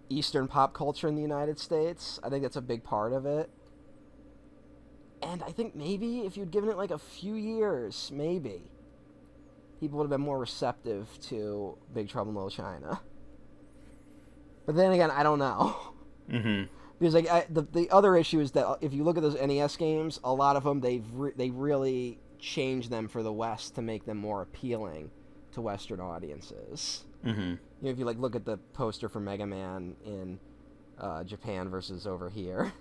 Eastern pop culture in the United States. I think that's a big part of it. And I think maybe if you'd given it like a few years, maybe people would have been more receptive to Big Trouble in Little China. But then again, I don't know. Mm-hmm. Because like the other issue is that if you look at those NES games, a lot of them they really changed them for the West to make them more appealing to Western audiences. Mm-hmm. You know, if you like look at the poster for Mega Man in Japan versus over here,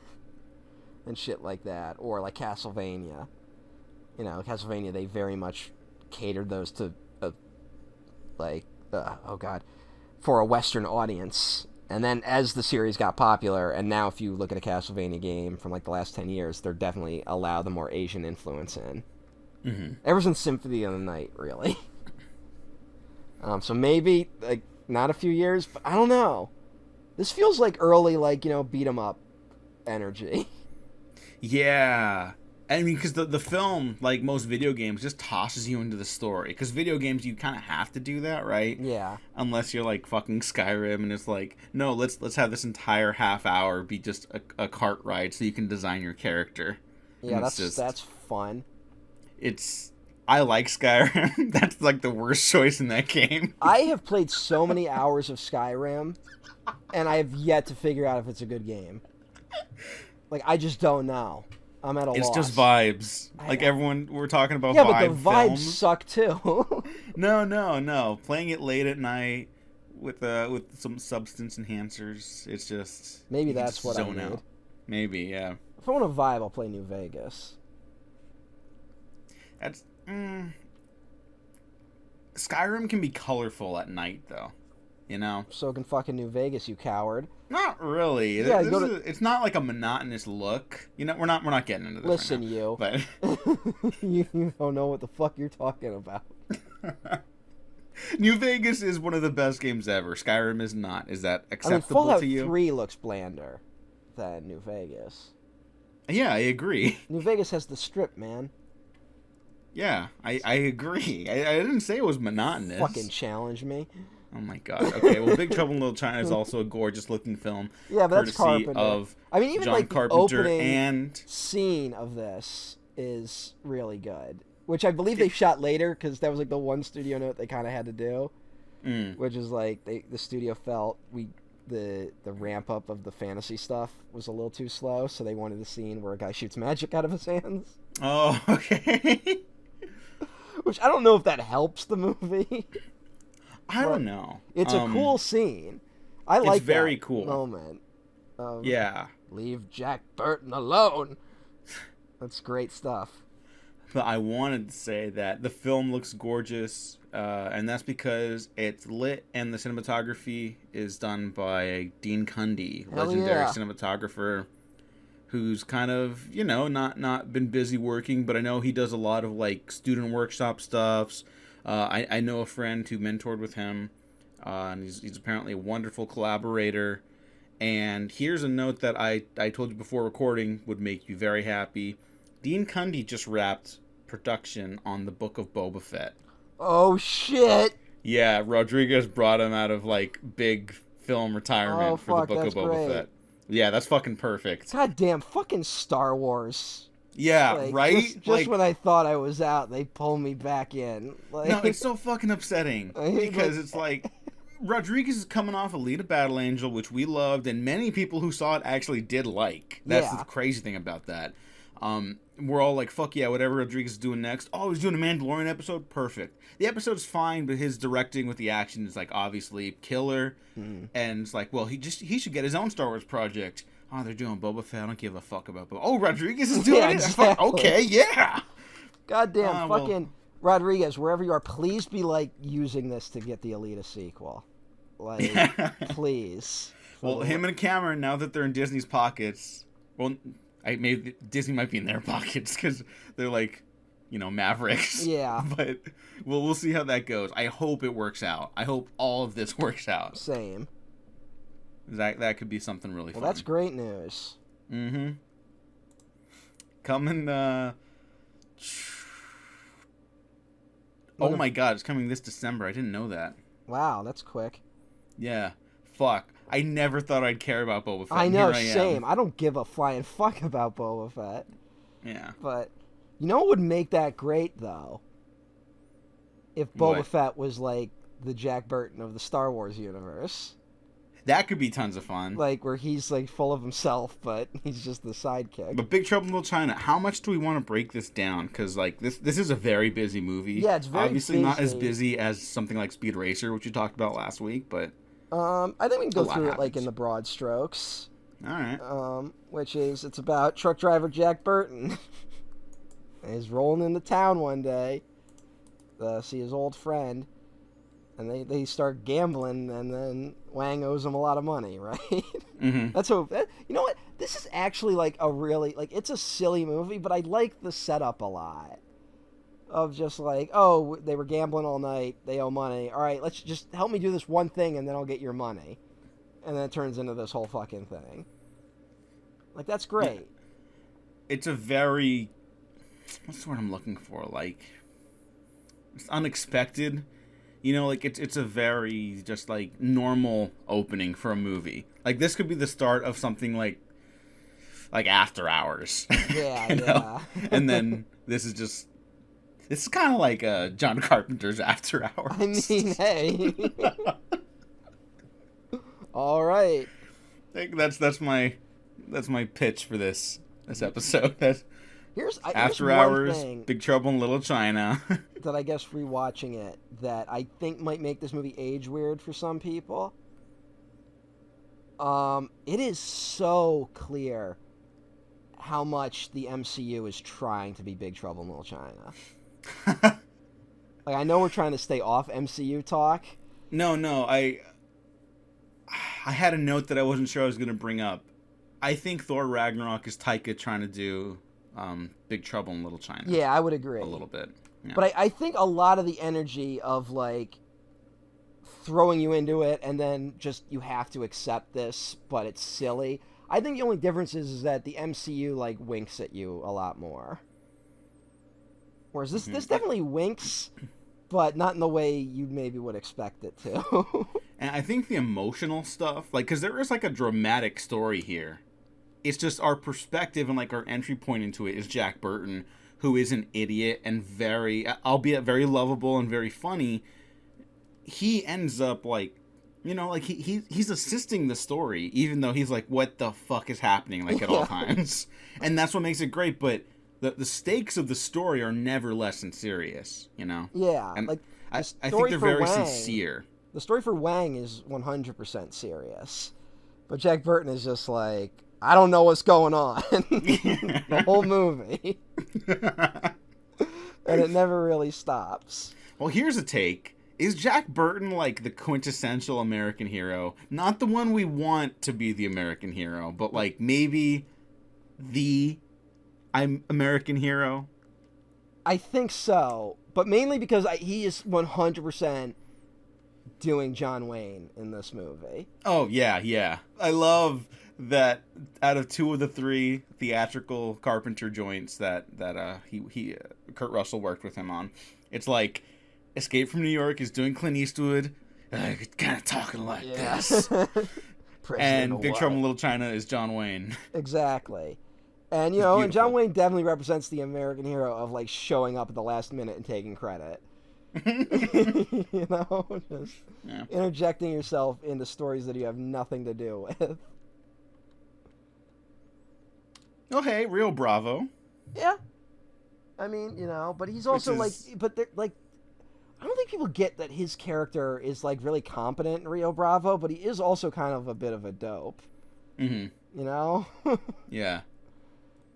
and shit like that, or like Castlevania. You know, Castlevania they very much catered those to for a Western audience. And then as the series got popular, and now if you look at a Castlevania game from like the last 10 years, they're definitely allow the more Asian influence in. Mm-hmm. Ever since Symphony of the Night, really. So maybe like not a few years, but I don't know. This feels like early, like, you know, beat 'em up energy. Yeah. I mean, because the film, like most video games, just tosses you into the story. Because video games, you kind of have to do that, right? Yeah. Unless you're like fucking Skyrim, and it's like, no, let's have this entire half hour be just a cart ride, so you can design your character. Yeah, that's fun. I like Skyrim. That's like the worst choice in that game. I have played so many hours of Skyrim, and I have yet to figure out if it's a good game. Like, I just don't know. I'm at a loss. It's just vibes. Like everyone, we're talking about yeah, vibe but the vibes films. suck too. No. Playing it late at night with some substance enhancers, it's just maybe that's what I zone need. out. Maybe, yeah. If I want a vibe, I'll play New Vegas. That's Skyrim can be colorful at night, though. You know. So can fucking New Vegas, you coward. Not really. Yeah, it's not like a monotonous look. You know, we're not getting into this. Listen, right now, but you don't know what the fuck you're talking about. New Vegas is one of the best games ever. Skyrim is not. Is that acceptable Fallout to you? 3 looks blander than New Vegas. Yeah, I agree. New Vegas has the strip, man. Yeah, I agree. I didn't say it was monotonous. Fucking challenge me. Oh my god. Okay, well, Big Trouble in Little China is also a gorgeous looking film. Yeah, but that's courtesy Carpenter. of I mean, even John like the Carpenter opening and scene of this is really good, which I believe they shot later because that was like the one studio note they kind of had to do, which is like the studio felt the ramp up of the fantasy stuff was a little too slow, so they wanted a scene where a guy shoots magic out of his hands. Oh, okay. Which I don't know if that helps the movie. I don't know. It's a cool scene. I like it's very that cool moment. Yeah. Leave Jack Burton alone. That's great stuff. But I wanted to say that the film looks gorgeous, and that's because it's lit and the cinematography is done by Dean Cundy, legendary cinematographer, who's kind of, not been busy working, but I know he does a lot of, like, student workshop stuffs. I know a friend who mentored with him, and he's apparently a wonderful collaborator. And here's a note that I told you before recording would make you very happy. Dean Cundy just wrapped production on the Book of Boba Fett. Oh, shit! Yeah, Rodriguez brought him out of, like, big film retirement for the Book of Boba Fett. Yeah, that's fucking perfect. Goddamn, fucking Star Wars. Yeah, like, right? Just like, when I thought I was out, they pull me back in. Like, no, it's so fucking upsetting. Because it's like, Rodriguez is coming off Alita Battle Angel, which we loved, and many people who saw it actually did like. That's the crazy thing about that. We're all like, fuck yeah, whatever Rodriguez is doing next. Oh, he's doing a Mandalorian episode? Perfect. The episode's fine, but his directing with the action is, like, obviously killer. And it's like, well, he should get his own Star Wars project. Oh, they're doing Boba Fett. I don't give a fuck about Boba. Oh, Rodriguez is doing it? Exactly. Okay, yeah. Goddamn, fucking Rodriguez, wherever you are, please be, like, using this to get the Alita sequel. Like, please. Well, him and Cameron, now that they're in Disney's pockets, well, maybe Disney might be in their pockets because they're like, Mavericks. Yeah. But we'll see how that goes. I hope it works out. I hope all of this works out. Same. That could be something really fun. Well, that's great news. Mm-hmm. Coming, oh my god, it's coming this December. I didn't know that. Wow, that's quick. Yeah. Fuck. I never thought I'd care about Boba Fett. I know, same. I don't give a flying fuck about Boba Fett. Yeah. But, you know what would make that great, though? If Boba Fett was, like, the Jack Burton of the Star Wars universe. That could be tons of fun. Like, where he's, like, full of himself, but he's just the sidekick. But Big Trouble in Little China, how much do we want to break this down? Because, like, this is a very busy movie. Yeah, it's very obviously busy. Not as busy as something like Speed Racer, which we talked about last week, but... I think we can go through it, like, happens. in the broad strokes. All right. Which is, it's about truck driver Jack Burton. He's rolling into town one day to see his old friend. And they start gambling, and then Wang owes him a lot of money, right? Mm-hmm. You know what? This is actually, like, a really, like, it's a silly movie, but I like the setup a lot. Of just like, oh, they were gambling all night, they owe money. All right, let's just help me do this one thing, and then I'll get your money. And then it turns into this whole fucking thing. Like, that's great. It's a very, what's the word I'm looking for? Like, it's unexpected. Like, it's a very just, like, normal opening for a movie. Like, this could be the start of something like After Hours. Yeah, yeah. And then this is kind of like John Carpenter's After Hours. I mean, hey. All right. I think that's my pitch for this episode. Here's After Hours, Big Trouble in Little China. That I guess rewatching it, that I think might make this movie age weird for some people. It is so clear how much the MCU is trying to be Big Trouble in Little China. Like, I know we're trying to stay off MCU talk. No, I had a note that I wasn't sure I was going to bring up. I think Thor Ragnarok is Taika trying to do Big Trouble in Little China. Yeah, I would agree. A little bit. Yeah. But I think a lot of the energy of, like, throwing you into it and then just you have to accept this, but it's silly. I think the only difference is that the MCU, like, winks at you a lot more. Whereas this definitely winks, but not in the way you maybe would expect it to. And I think the emotional stuff, like, because there is like a dramatic story here. It's just our perspective and like our entry point into it is Jack Burton, who is an idiot and very, albeit very lovable and very funny. He ends up like, you know, like he's assisting the story, even though he's like, what the fuck is happening, like, at all times. And that's what makes it great, but the stakes of the story are never less than serious, you know? Yeah. And like, I think they're very sincere. The story for Wang is 100% serious. But Jack Burton is just like, I don't know what's going on. The whole movie. And it never really stops. Well, here's a take. Is Jack Burton like the quintessential American hero? Not the one we want to be the American hero, but like maybe the American hero? I think so. But mainly because he is 100% doing John Wayne in this movie. Oh, yeah. I love that out of two of the three theatrical Carpenter joints that Kurt Russell worked with him on, it's like Escape from New York is doing Clint Eastwood, kind of talking like this. And Big Trouble in Little China is John Wayne. Exactly. And, you know, and John Wayne definitely represents the American hero of, like, showing up at the last minute and taking credit. You know? Just interjecting yourself into stories that you have nothing to do with. Oh, hey, real Bravo. Yeah. I mean, you know, but he's also, like, but they're, like, I don't think people get that his character is, like, really competent in Rio Bravo, but he is also kind of a bit of a dope. Mm-hmm. You know? Yeah.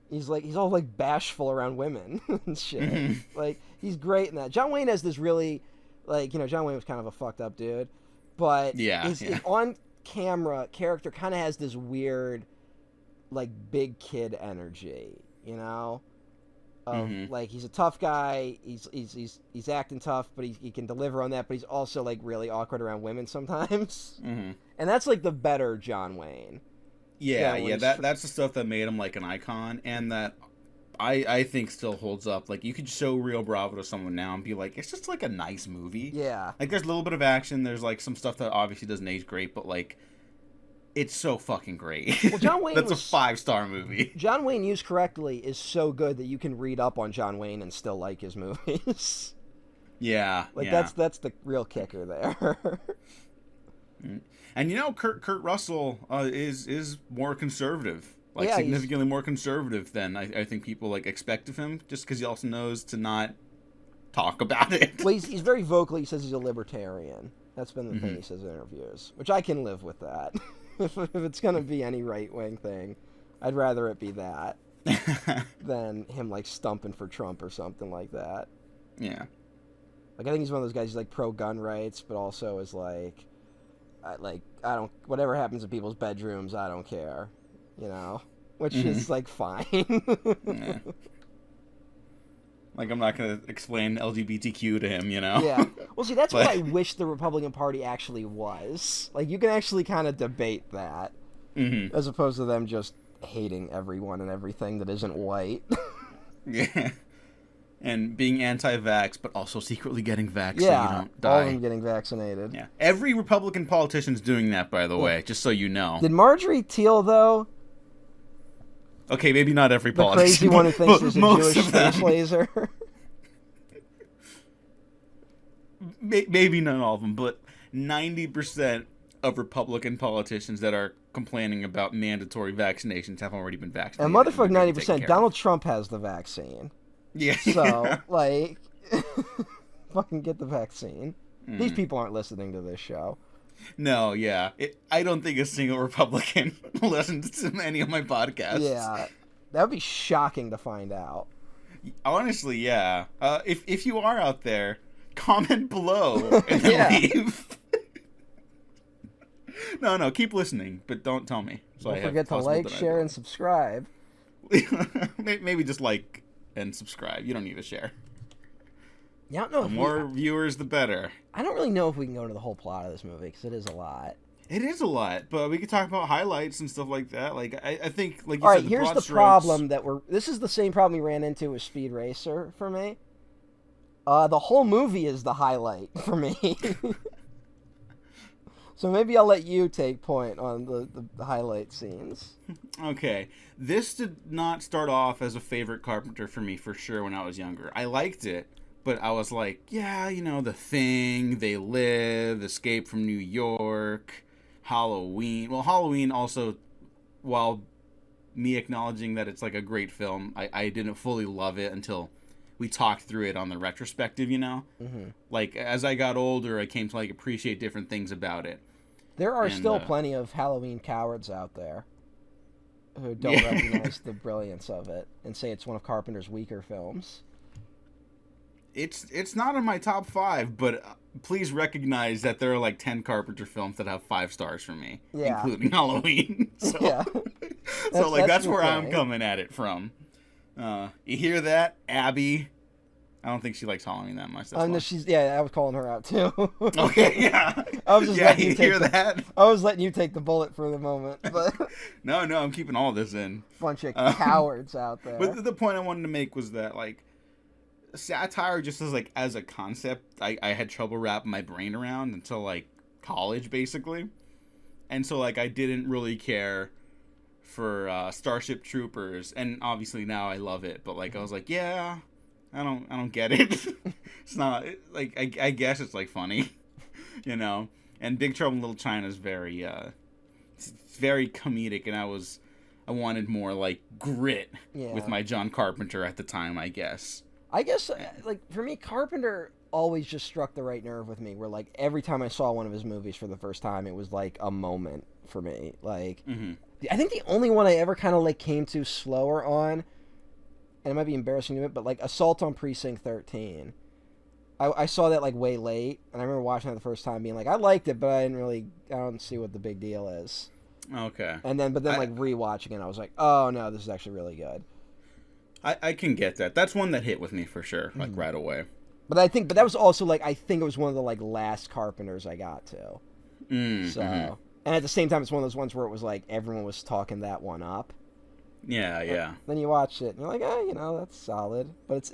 He's all, like, bashful around women and shit. Mm-hmm. Like, he's great in that. John Wayne has this really, like, you know, John Wayne was kind of a fucked up dude, but his on-camera character kind of has this weird, like, big kid energy, you know? Of like, he's a tough guy, he's acting tough, but he can deliver on that, but he's also, like, really awkward around women sometimes. Mm-hmm. And that's, like, the better John Wayne. Yeah, that's the stuff that made him like an icon, and that I think still holds up. Like, you could show Rio Bravo to someone now and be like, it's just like a nice movie. Yeah. Like, there's a little bit of action, there's like some stuff that obviously doesn't age great, but like, it's so fucking great. Well, John Wayne that's a 5-star movie. John Wayne, used correctly, is so good that you can read up on John Wayne and still like his movies. Yeah. Like, that's the real kicker there. And you know, Kurt Russell is more conservative, like significantly more conservative than I think people like expect of him, just because he also knows to not talk about it. Well, he's very vocal. He says he's a libertarian. That's been the thing he says in interviews, which I can live with that. If it's gonna be any right wing thing, I'd rather it be that than him like stumping for Trump or something like that. Yeah. Like, I think he's one of those guys who's like pro gun rights, but also is like. I don't, whatever happens in people's bedrooms, I don't care, you know, which is like fine. Yeah. Like, I'm not going to explain LGBTQ to him, you know? Yeah. Well, see, that's what I wish the Republican Party actually was. Like, you can actually kind of debate that, as opposed to them just hating everyone and everything that isn't white. Yeah. And being anti-vax, but also secretly getting vax so you don't die. All of them getting vaccinated. Yeah, every Republican politician's doing that, by the way, just so you know. Did Marjorie Teal, though? Okay, maybe not every politician. The crazy one who thinks there's a Jewish space laser? Maybe not all of them, but 90% of Republican politicians that are complaining about mandatory vaccinations have already been vaccinated. And motherfucker, 90%, Donald Trump has the vaccine. Yeah. So, like, fucking get the vaccine. These people aren't listening to this show. No, yeah. I don't think a single Republican listens to any of my podcasts. Yeah. That would be shocking to find out. Honestly, yeah. If you are out there, comment below and then leave. No, keep listening, but don't tell me. So don't forget to like, share, and subscribe. Maybe just like and subscribe. You don't need to share. Yeah, I don't know. The more viewers, the better. I don't really know if we can go into the whole plot of this movie, because it is a lot. It is a lot, but we could talk about highlights and stuff like that. Like, I think, like you said, all right, here's the problem that this is the same problem we ran into with Speed Racer for me. The whole movie is the highlight for me. So maybe I'll let you take point on the highlight scenes. Okay. This did not start off as a favorite Carpenter for me, for sure, when I was younger. I liked it, but I was like, yeah, The Thing, They Live, Escape from New York, Halloween. Well, Halloween also, while me acknowledging that it's like a great film, I didn't fully love it until we talked through it on the retrospective, Mm-hmm. Like, as I got older, I came to, like, appreciate different things about it. There are still plenty of Halloween cowards out there who don't recognize the brilliance of it and say it's one of Carpenter's weaker films. It's not in my top 5, but please recognize that there are like 10 Carpenter films that have 5 stars for me, including Halloween. So, that's where I'm coming at it from. You hear that, Abby? I don't think she likes Halloween that much. I was calling her out too. Okay, yeah. I was just letting you hear that? I was letting you take the bullet for the moment, but no, I'm keeping all this in. Bunch of cowards out there. But the point I wanted to make was that, like, satire just as a concept, I had trouble wrapping my brain around until like college, basically, and so like I didn't really care for Starship Troopers, and obviously now I love it, but like I was like, yeah, I don't get it. It's not like I guess it's like funny, And Big Trouble in Little China is very it's very comedic, and I wanted more like grit with my John Carpenter at the time, I guess. Like, for me, Carpenter always just struck the right nerve with me, where, like, every time I saw one of his movies for the first time, it was, like, a moment for me. Like, I think the only one I ever kind of, like, came to slower on, and it might be embarrassing to admit, but, like, Assault on Precinct 13. I saw that, like, way late, and I remember watching it the first time being like, I liked it, but I don't see what the big deal is. Okay. But then, like, rewatching it, I was like, oh, no, this is actually really good. I can get that. That's one that hit with me for sure, like right away. But that was also like, I think it was one of the like last Carpenters I got to. And at the same time, it's one of those ones where it was like everyone was talking that one up. Yeah. Then you watch it and you're like, that's solid. But it's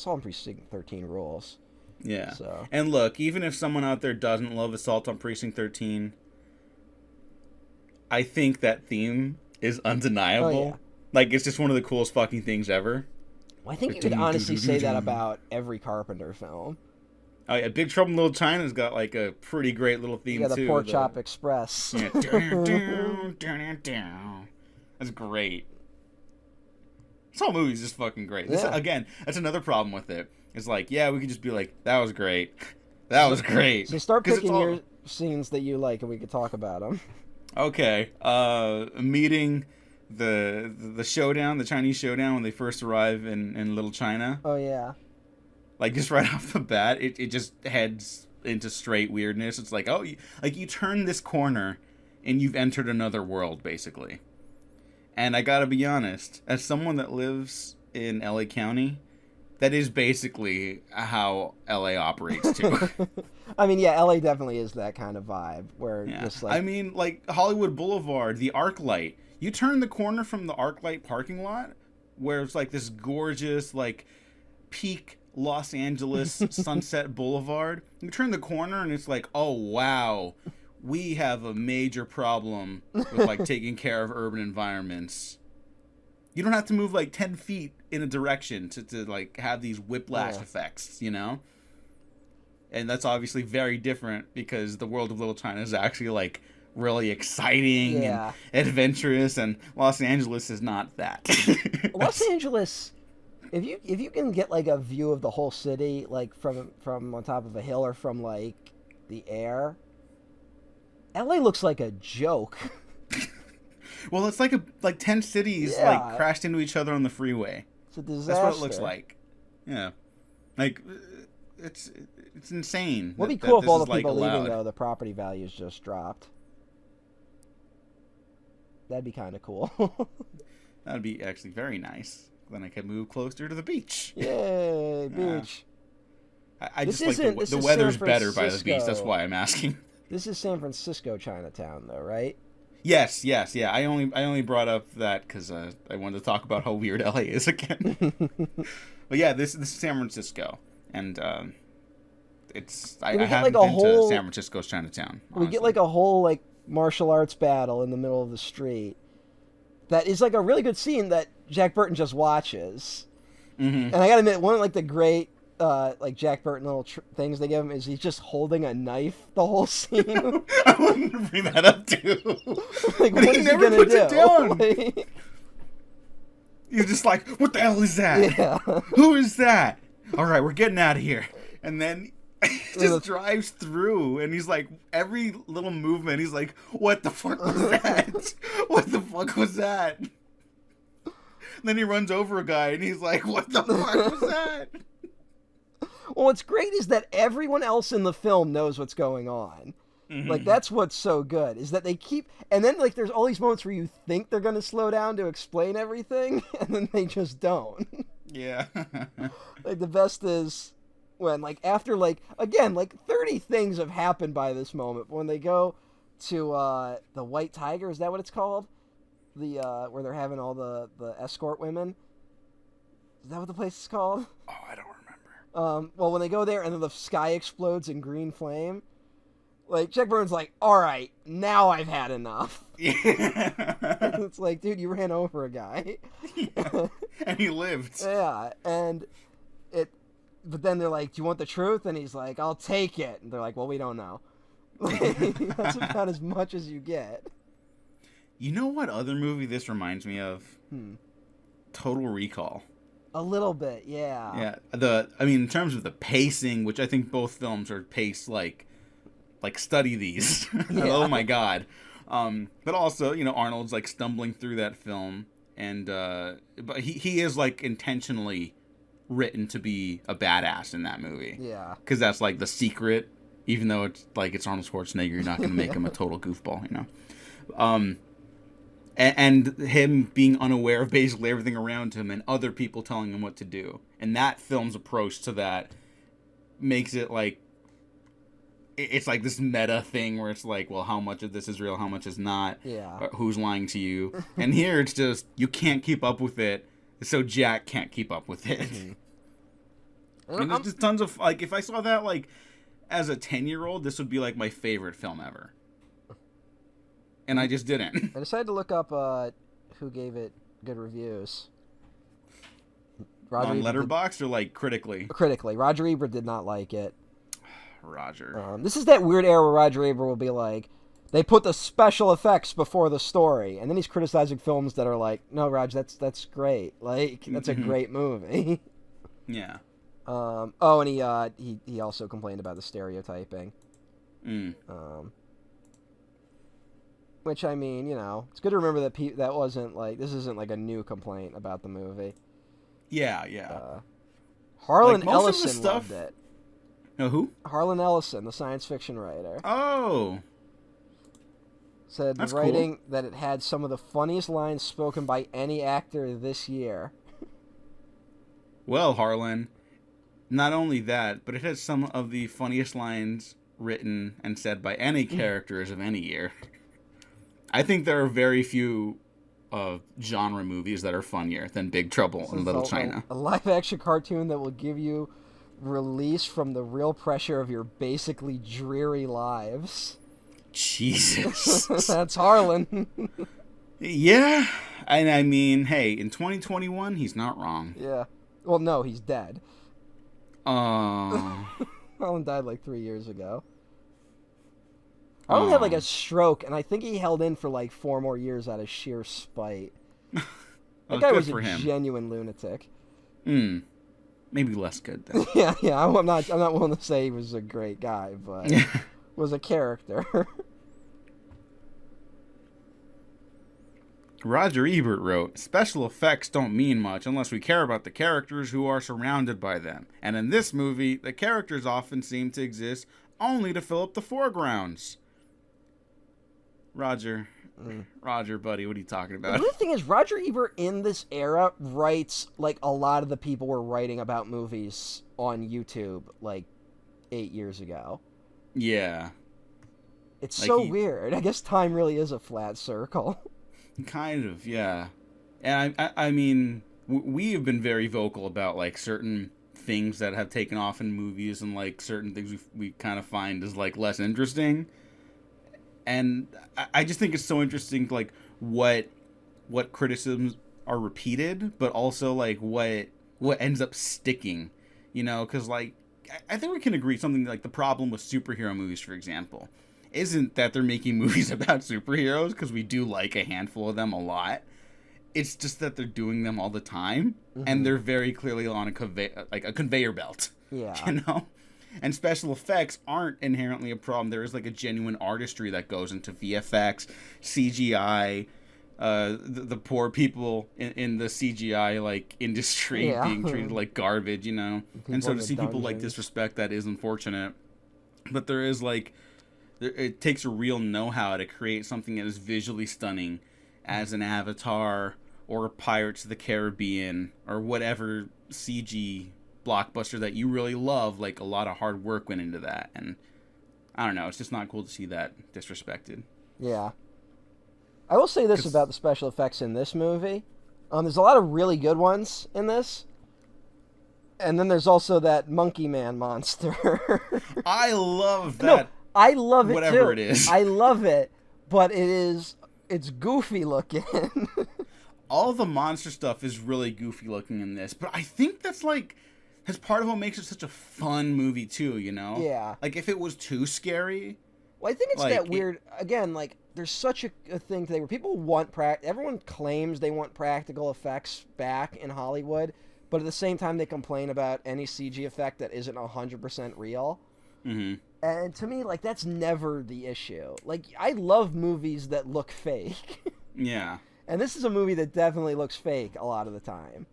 all in Precinct 13 rules. Yeah. So. And look, even if someone out there doesn't love Assault on Precinct 13, I think that theme is undeniable. Oh, yeah. Like, it's just one of the coolest fucking things ever. Well, I think you could honestly say that about every Carpenter film. Oh, yeah, Big Trouble in Little China's got, like, a pretty great little theme, too. Yeah, the Pork Chop Express. Yeah. That's great. This whole movie's just fucking great. This, again, that's another problem with it. It's like, yeah, we could just be like, that was great. That was great. So start picking your scenes that you like, and we could talk about them. Okay. Meeting... The showdown, the Chinese showdown when they first arrive in Little China. Oh, yeah. Like, just right off the bat, it just heads into straight weirdness. It's like, you turn this corner and you've entered another world, basically. And I gotta be honest, as someone that lives in LA County, that is basically how LA operates, too. I mean, yeah, LA definitely is that kind of vibe, where just like... I mean, like, Hollywood Boulevard, the ArcLight. You turn the corner from the ArcLight parking lot, where it's like this gorgeous, like, peak Los Angeles Sunset Boulevard. You turn the corner and it's like, oh, wow, we have a major problem with, like, taking care of urban environments. You don't have to move, like, 10 feet in a direction to like, have these whiplash effects, And that's obviously very different because the world of Little China is actually, like, really exciting and adventurous, and Los Angeles is not that. Los Angeles, if you can get like a view of the whole city, like from on top of a hill or from like the air, LA looks like a joke. Well, it's like 10 cities like crashed into each other on the freeway. It's a disaster. That's what it looks like. Yeah, like it's insane. Would be cool if all the people leaving though, the property values just dropped. That'd be kind of cool. That'd be actually very nice. Then I could move closer to the beach. Yay, beach. I just like the weather's better by the beach. That's why I'm asking. This is San Francisco Chinatown, though, right? Yes, yeah. I only brought up that because I wanted to talk about how weird LA is again. But yeah, this is San Francisco, and I haven't been to San Francisco's Chinatown. Honestly. We get like a whole like martial arts battle in the middle of the street. That is like a really good scene that Jack Burton just watches. Mm-hmm. And I gotta admit, one of like the great like Jack Burton little things they give him is he's just holding a knife the whole scene. I wanted to bring that up too. Like, what is he never gonna puts do? it down. Like... He's just like, what the hell is that? Yeah. Who is that? All right, we're getting out of here. And then he just drives through, and he's like, every little movement, he's like, what the fuck was that? What the fuck was that? And then he runs over a guy, and he's like, what the fuck was that? Well, what's great is that everyone else in the film knows what's going on. Mm-hmm. Like, that's what's so good, is that they keep... And then, like, there's all these moments where you think they're going to slow down to explain everything, and then they just don't. Yeah. Like, the best is when, like, after, like, again, like, 30 things have happened by this moment. When they go to the White Tiger, is that what it's called? The where they're having all the escort women? Is that what the place is called? Oh, I don't remember. Well, when they go there and then the sky explodes in green flame, like, Jack Burton's like, all right, now I've had enough. Yeah. It's like, dude, you ran over a guy. Yeah. And he lived. Yeah, but then they're like, do you want the truth? And he's like, I'll take it. And they're like, well, we don't know. That's about as much as you get. You know what other movie this reminds me of? Total Recall. A little bit, yeah. Yeah. In terms of the pacing, which I think both films are paced like study these. Yeah. Oh my god. But also, Arnold's like stumbling through that film, and but he is like intentionally written to be a badass in that movie. Yeah. Because that's like the secret, even though it's Arnold Schwarzenegger, you're not going to make him a total goofball, And him being unaware of basically everything around him and other people telling him what to do. And that film's approach to that makes it like, it's like this meta thing where it's like, well, how much of this is real, how much is not, who's lying to you. And here it's just, you can't keep up with it, so Jack can't keep up with it. Mm-hmm. And there's just tons of, like, if I saw that, like, as a 10-year-old, this would be, like, my favorite film ever. And I just didn't. I decided to look up who gave it good reviews. On Letterboxd or like critically? Critically. Roger Ebert did not like it. Roger. This is that weird era where Roger Ebert will be like, they put the special effects before the story, and then he's criticizing films that are like, no, Raj, that's great. Like, that's a great movie. Yeah. And he also complained about the stereotyping. Which, I mean, it's good to remember that that wasn't, like, this isn't, like, a new complaint about the movie. Yeah. Harlan Ellison loved it. No, who? Harlan Ellison, the science fiction writer. Oh. Said That's writing cool. That it had some of the funniest lines spoken by any actor this year. Well, Harlan, not only that, but it has some of the funniest lines written and said by any characters of any year. I think there are very few genre movies that are funnier than Big Trouble in Little China. A live-action cartoon that will give you release from the real pressure of your basically dreary lives. Jesus. That's Harlan. Yeah. And I mean, hey, in 2021, he's not wrong. Yeah. Well, no, he's dead. Oh. Harlan died like 3 years ago. Harlan had like a stroke, and I think he held in for like 4 more years out of sheer spite. That guy was a genuine lunatic. Maybe less good then. Yeah. I'm not willing to say he was a great guy, but was a character. Roger Ebert wrote, "Special effects don't mean much unless we care about the characters who are surrounded by them. And in this movie, the characters often seem to exist only to fill up the foregrounds." Roger, buddy, what are you talking about? The other thing is, Roger Ebert in this era writes like a lot of the people were writing about movies on YouTube like 8 years ago. Yeah. It's Like, so weird. I guess time really is a flat circle. Kind of, yeah. And I mean, we have been very vocal about like certain things that have taken off in movies and like certain things we kind of find is like less interesting. And I just think it's so interesting, like what criticisms are repeated, but also like what ends up sticking, you know? Because like I think we can agree something like the problem with superhero movies, for example, isn't that they're making movies about superheroes, because we do like a handful of them a lot. It's just that they're doing them all the time, and they're very clearly on a conveyor belt. Yeah. You know? And special effects aren't inherently a problem. There is like a genuine artistry that goes into VFX, CGI, the poor people in the CGI like industry being treated like garbage, you know? And so to see people like disrespect that is unfortunate. But there is like, it takes a real know-how to create something that is visually stunning as an Avatar or Pirates of the Caribbean or whatever CG blockbuster that you really love. Like, a lot of hard work went into that, and I don't know, it's just not cool to see that disrespected. Yeah. I will say this about the special effects in this movie. There's a lot of really good ones in this. And then there's also that monkey man monster. I love that. No, I love it whatever too. It is. I love it, but it's goofy looking. All the monster stuff is really goofy looking in this, but I think that's part of what makes it such a fun movie too, you know? Yeah. Like, if it was too scary... Well, I think it's like, that weird, again, like, there's such a thing today where people want, everyone claims they want practical effects back in Hollywood, but at the same time they complain about any CG effect that isn't 100% real. Mm-hmm. And to me, like, that's never the issue. Like, I love movies that look fake. Yeah. And this is a movie that definitely looks fake a lot of the time.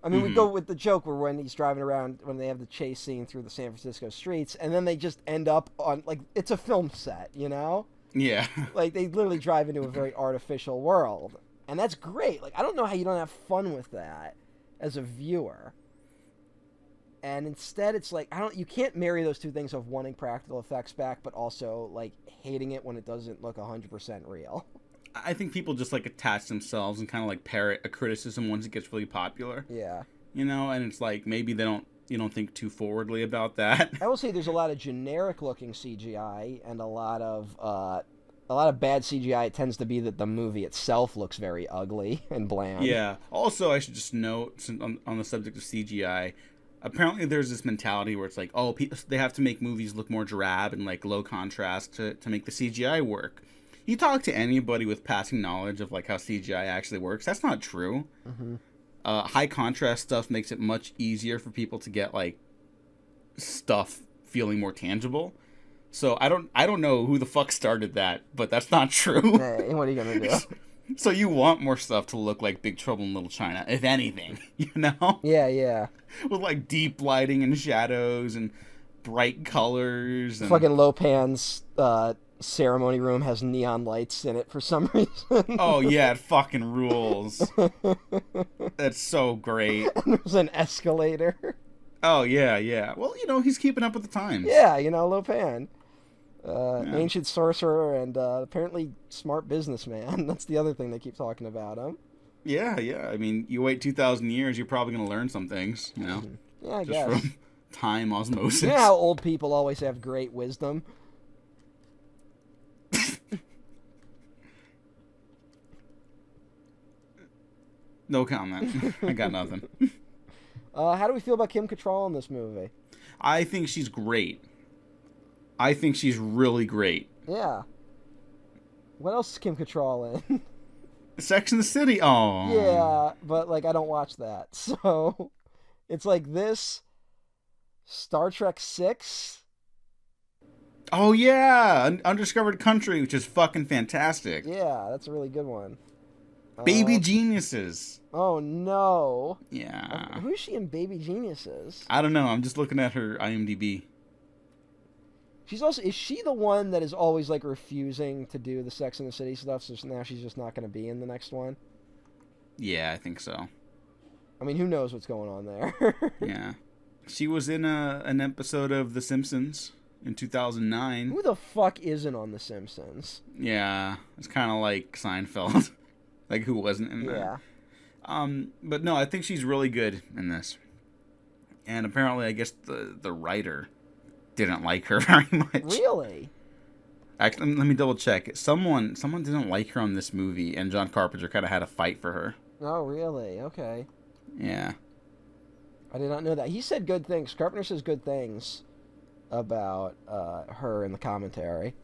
I mean, we go with the joke where when he's driving around, when they have the chase scene through the San Francisco streets, and then they just end up on, like, it's a film set, you know? Yeah. Like, they literally drive into a very artificial world. And that's great. Like, I don't know how you don't have fun with that as a viewer. And instead, it's like, you can't marry those two things of wanting practical effects back, but also, like, hating it when it doesn't look 100% real. I think people just, like, attach themselves and kind of, like, parrot a criticism once it gets really popular. Yeah. You know, and it's like, maybe you don't think too forwardly about that. I will say there's a lot of generic-looking CGI, and a lot of bad CGI. It tends to be that the movie itself looks very ugly and bland. Yeah. Also, I should just note, on the subject of CGI, apparently there's this mentality where it's like, oh, they have to make movies look more drab and, like, low contrast to make the CGI work. You talk to anybody with passing knowledge of, like, how CGI actually works, that's not true. Mm-hmm. High contrast stuff makes it much easier for people to get, like, stuff feeling more tangible. So I don't know who the fuck started that, but that's not true. Hey, what are you gonna do? So you want more stuff to look like Big Trouble in Little China, if anything, you know? Yeah. With, like, deep lighting and shadows and bright colors. And... Fucking Lopan's ceremony room has neon lights in it for some reason. Oh, yeah, it fucking rules. That's so great. And there's an escalator. Oh, yeah. Well, you know, he's keeping up with the times. Yeah, you know, Lopan. Ancient sorcerer and apparently smart businessman. That's the other thing they keep talking about him. Yeah. I mean, you wait 2,000 years, you're probably going to learn some things, you know? Yeah, I just guess. from time osmosis. You know how old people always have great wisdom? No comment. I got nothing. How do we feel about Kim Cattrall in this movie? I think she's great. I think she's really great. Yeah. What else is Kim Cattrall in? Sex and the City. Oh. Yeah, but, like, I don't watch that. So, it's like this, Star Trek 6. Oh, yeah. Undiscovered Country, which is fucking fantastic. Yeah, that's a really good one. Baby Geniuses. Oh, no. Yeah. Who's she in Baby Geniuses? I don't know. I'm just looking at her IMDb. Is she the one that is always, like, refusing to do the Sex and the City stuff, so now she's just not going to be in the next one? Yeah, I think so. I mean, who knows what's going on there? Yeah. She was in an episode of The Simpsons in 2009. Who the fuck isn't on The Simpsons? Yeah, it's kind of like Seinfeld. Like, who wasn't in that? Yeah. But no, I think she's really good in this. And apparently, I guess the writer didn't like her very much. Really? Actually, let me double check. Someone didn't like her on this movie, and John Carpenter kind of had a fight for her. Oh, really? Okay. Yeah. I did not know that. He said good things. Carpenter says good things about her in the commentary.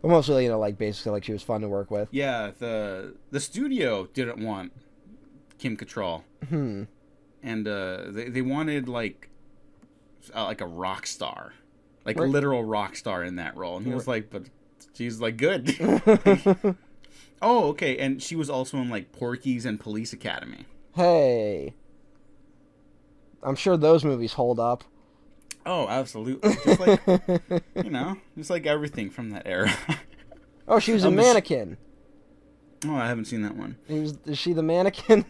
But mostly, like, basically, like, she was fun to work with. Yeah, the studio didn't want Kim Cattrall. And they wanted, like a rock star. Like, a literal rock star in that role. And he was like, but she's, like, good. Oh, okay. And she was also in, like, Porky's and Police Academy. Hey. I'm sure those movies hold up. Oh, absolutely. Just like, just like everything from that era. Oh, she was a mannequin. Oh, I haven't seen that one. Is she the mannequin?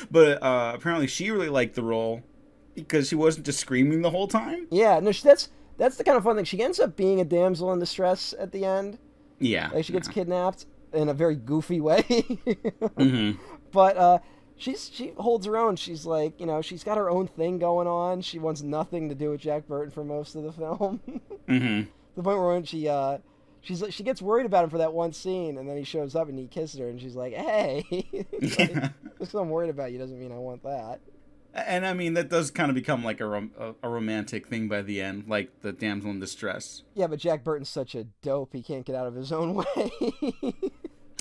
But apparently she really liked the role because she wasn't just screaming the whole time. Yeah, no, that's the kind of fun thing. She ends up being a damsel in distress at the end. Yeah. Like, she gets kidnapped in a very goofy way. But she holds her own. She's like, she's got her own thing going on. She wants nothing to do with Jack Burton for most of the film. The point where when she gets worried about him for that one scene, and then he shows up and he kisses her, and she's like, "Hey, just because I'm worried about you doesn't mean I want that." And I mean, that does kind of become like a romantic thing by the end, like the damsel in distress. Yeah, but Jack Burton's such a dope; he can't get out of his own way.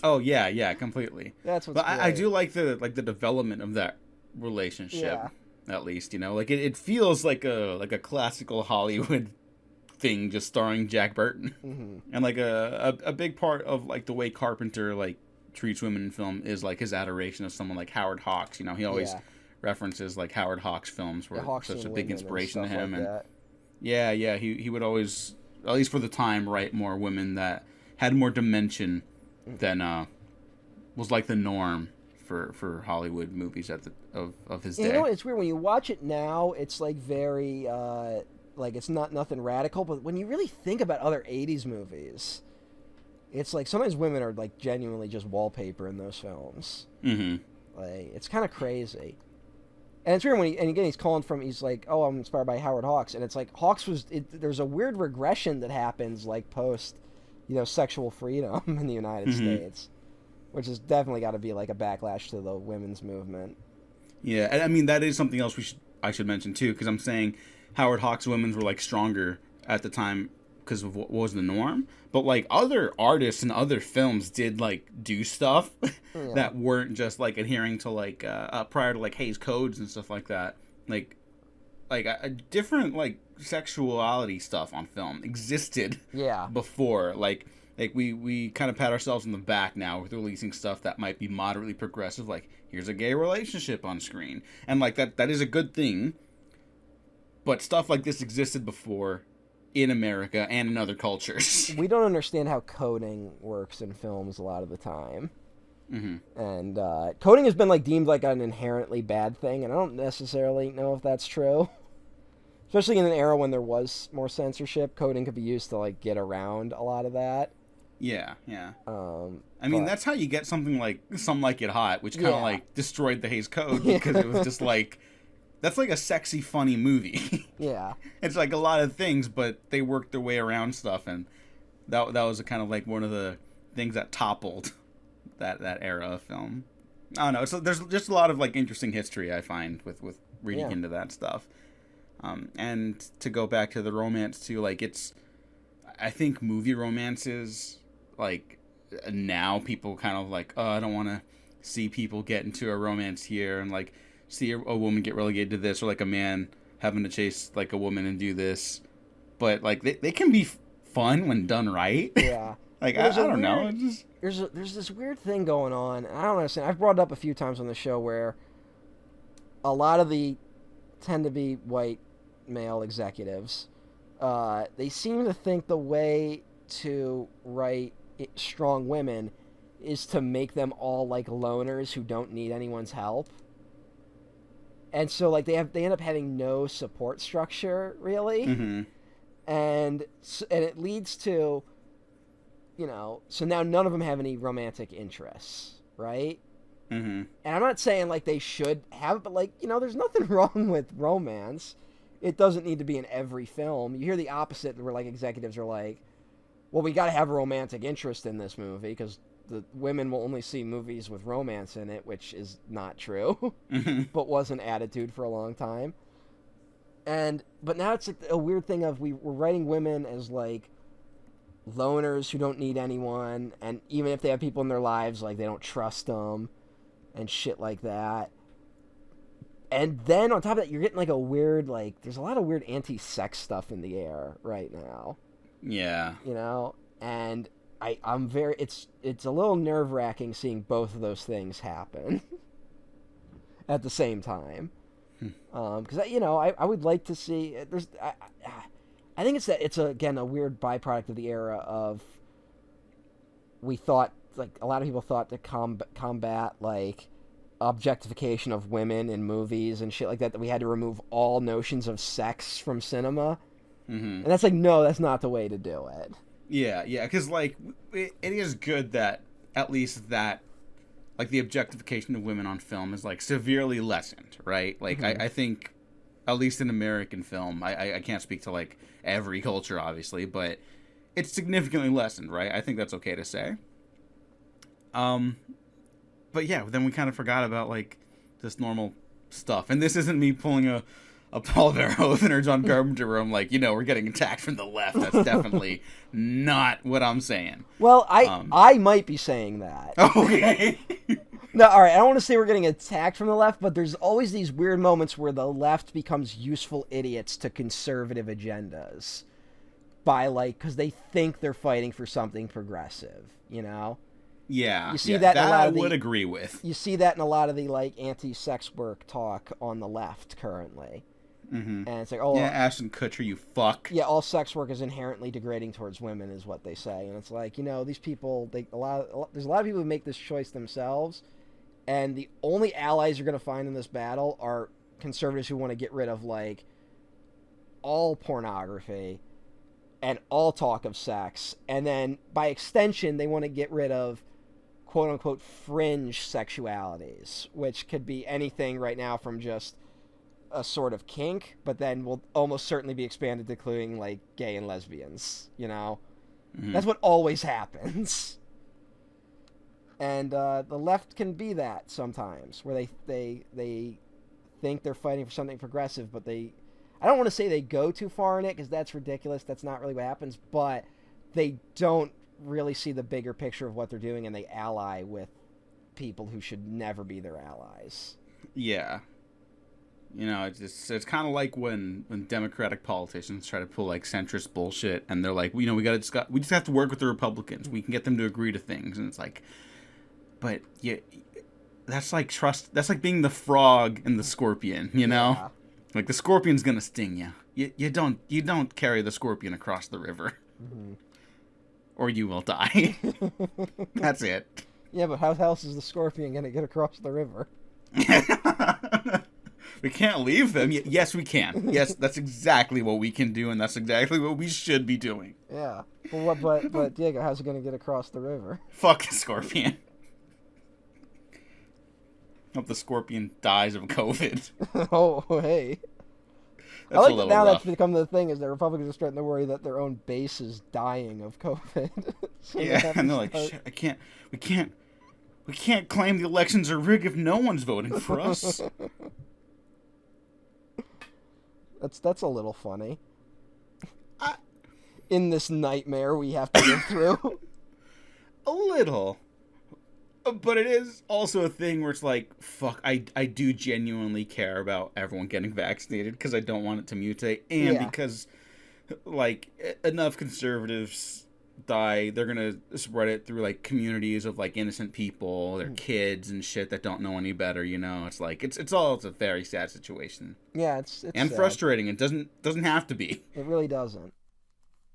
Oh yeah, completely. That's what's. But I do like the development of that relationship. Yeah. At least, like it feels like a classical Hollywood thing, just starring Jack Burton. And like a big part of like the way Carpenter like treats women in film is like his adoration of someone like Howard Hawks. He always references like Howard Hawks films were such a big inspiration to him. And he would always, at least for the time, write more women that had more dimension than was like the norm for Hollywood movies of his day. It's weird when you watch it now. It's like very like it's nothing radical, but when you really think about other 80s movies, it's like sometimes women are like genuinely just wallpaper in those films. Like, it's kind of crazy. And it's weird when he's calling from, he's like, oh, I'm inspired by Howard Hawks, and it's like Hawks there's a weird regression that happens like post sexual freedom in the United States, which has definitely got to be like a backlash to the women's movement. Yeah, and I mean, that is something else I should mention too, because I'm saying Howard Hawks' women were like stronger at the time because of what was the norm, but like other artists and other films did like do stuff that weren't just like adhering to like prior to like Hays Codes and stuff like that. Like a different like sexuality stuff on film existed before. Like we kind of pat ourselves on the back now with releasing stuff that might be moderately progressive, like here's a gay relationship on screen, and like that is a good thing. But stuff like this existed before in America and in other cultures. We don't understand how coding works in films a lot of the time. And coding has been like deemed like an inherently bad thing, and I don't necessarily know if that's true. Especially in an era when there was more censorship, coding could be used to like get around a lot of that. Yeah. I mean, that's how you get something like Some Like It Hot, which kind of like destroyed the Hays Code because it was just like, that's like a sexy, funny movie. Yeah. It's like a lot of things, but they worked their way around stuff, and that was kind of like one of the things that toppled that era of film. I don't know. So there's just a lot of like interesting history I find with reading into that stuff. And to go back to the romance too, like I think movie romances, like now people kind of like, oh, I don't want to see people get into a romance here and like see a woman get relegated to this, or like a man having to chase like a woman and do this. But like they can be fun when done right. Yeah. Like I don't know. There's this weird thing going on. I don't understand. I've brought it up a few times on the show where a lot of the tend to be white male executives. They seem to think the way to write strong women is to make them all like loners who don't need anyone's help. And so like they end up having no support structure really, and it leads to, so now none of them have any romantic interests, right? And I'm not saying like they should have, but like there's nothing wrong with romance. It doesn't need to be in every film. You hear the opposite, where like executives are like, well, we got to have a romantic interest in this movie because the women will only see movies with romance in it, which is not true, but was an attitude for a long time. But now it's like a weird thing of we're writing women as like loners who don't need anyone, and even if they have people in their lives, like they don't trust them and shit like that. And then on top of that, you're getting like a weird, like, there's a lot of weird anti-sex stuff in the air right now. Yeah. And I'm very, it's a little nerve-wracking seeing both of those things happen at the same time. Because I would like to see I think it's again a weird byproduct of the era of, we thought, like, a lot of people thought to combat like objectification of women in movies and shit like that we had to remove all notions of sex from cinema. And that's like, no, that's not the way to do it. Yeah, because like it is good that at least that, like, the objectification of women on film is like severely lessened, right? Like I think at least in American film, I can't speak to like every culture obviously, but it's significantly lessened, right? I think that's okay to say. But yeah, then we kind of forgot about like this normal stuff, and this isn't me pulling a Paul Verhoeven or John Carpenter where I'm like, we're getting attacked from the left. That's definitely not what I'm saying. Well, I might be saying that. Okay. No, all right, I don't want to say we're getting attacked from the left, but there's always these weird moments where the left becomes useful idiots to conservative agendas by, like, because they think they're fighting for something progressive, Yeah, you see that in a lot I of would agree with. You see that in a lot of the like anti-sex work talk on the left currently, and it's like, oh yeah, Ashton Kutcher, you fuck. Yeah, all sex work is inherently degrading towards women, is what they say, and it's like, these people, there's a lot of people who make this choice themselves, and the only allies you're going to find in this battle are conservatives who want to get rid of like all pornography and all talk of sex, and then by extension they want to get rid of quote-unquote fringe sexualities, which could be anything right now from just a sort of kink, but then will almost certainly be expanded to including like gay and lesbians, That's what always happens. And the left can be that sometimes, where they think they're fighting for something progressive, but I don't want to say they go too far in it, because that's ridiculous, that's not really what happens, but they don't really see the bigger picture of what they're doing, and they ally with people who should never be their allies. Yeah. It's kind of like when Democratic politicians try to pull like centrist bullshit, and they're like, we just have to work with the Republicans. We can get them to agree to things, and it's like, but yeah, that's like that's like being the frog and the scorpion, Yeah. Like the scorpion's gonna sting you. You don't carry the scorpion across the river. Or you will die. That's it. Yeah, but how else is the scorpion going to get across the river? We can't leave them. Yes, we can. Yes, that's exactly what we can do, and that's exactly what we should be doing. Yeah. Well, but Diego, how's it going to get across the river? Fuck the scorpion. Hope the scorpion dies of COVID. Oh, hey. That's I like a little that now rough. that's become the thing, is that Republicans are starting to worry that their own base is dying of COVID. So Yeah, and they're like, shit, we can't claim the elections are rigged if no one's voting for us. That's a little funny. In this nightmare we have to live through. A little. But it is also a thing where it's like, fuck, I do genuinely care about everyone getting vaccinated, because I don't want it to mutate, and because, like, enough conservatives die, they're gonna spread it through, like, communities of, like, innocent people, their kids and shit that don't know any better, It's like, it's a very sad situation. Yeah, it's and sad. frustrating. It doesn't have to be. It really doesn't.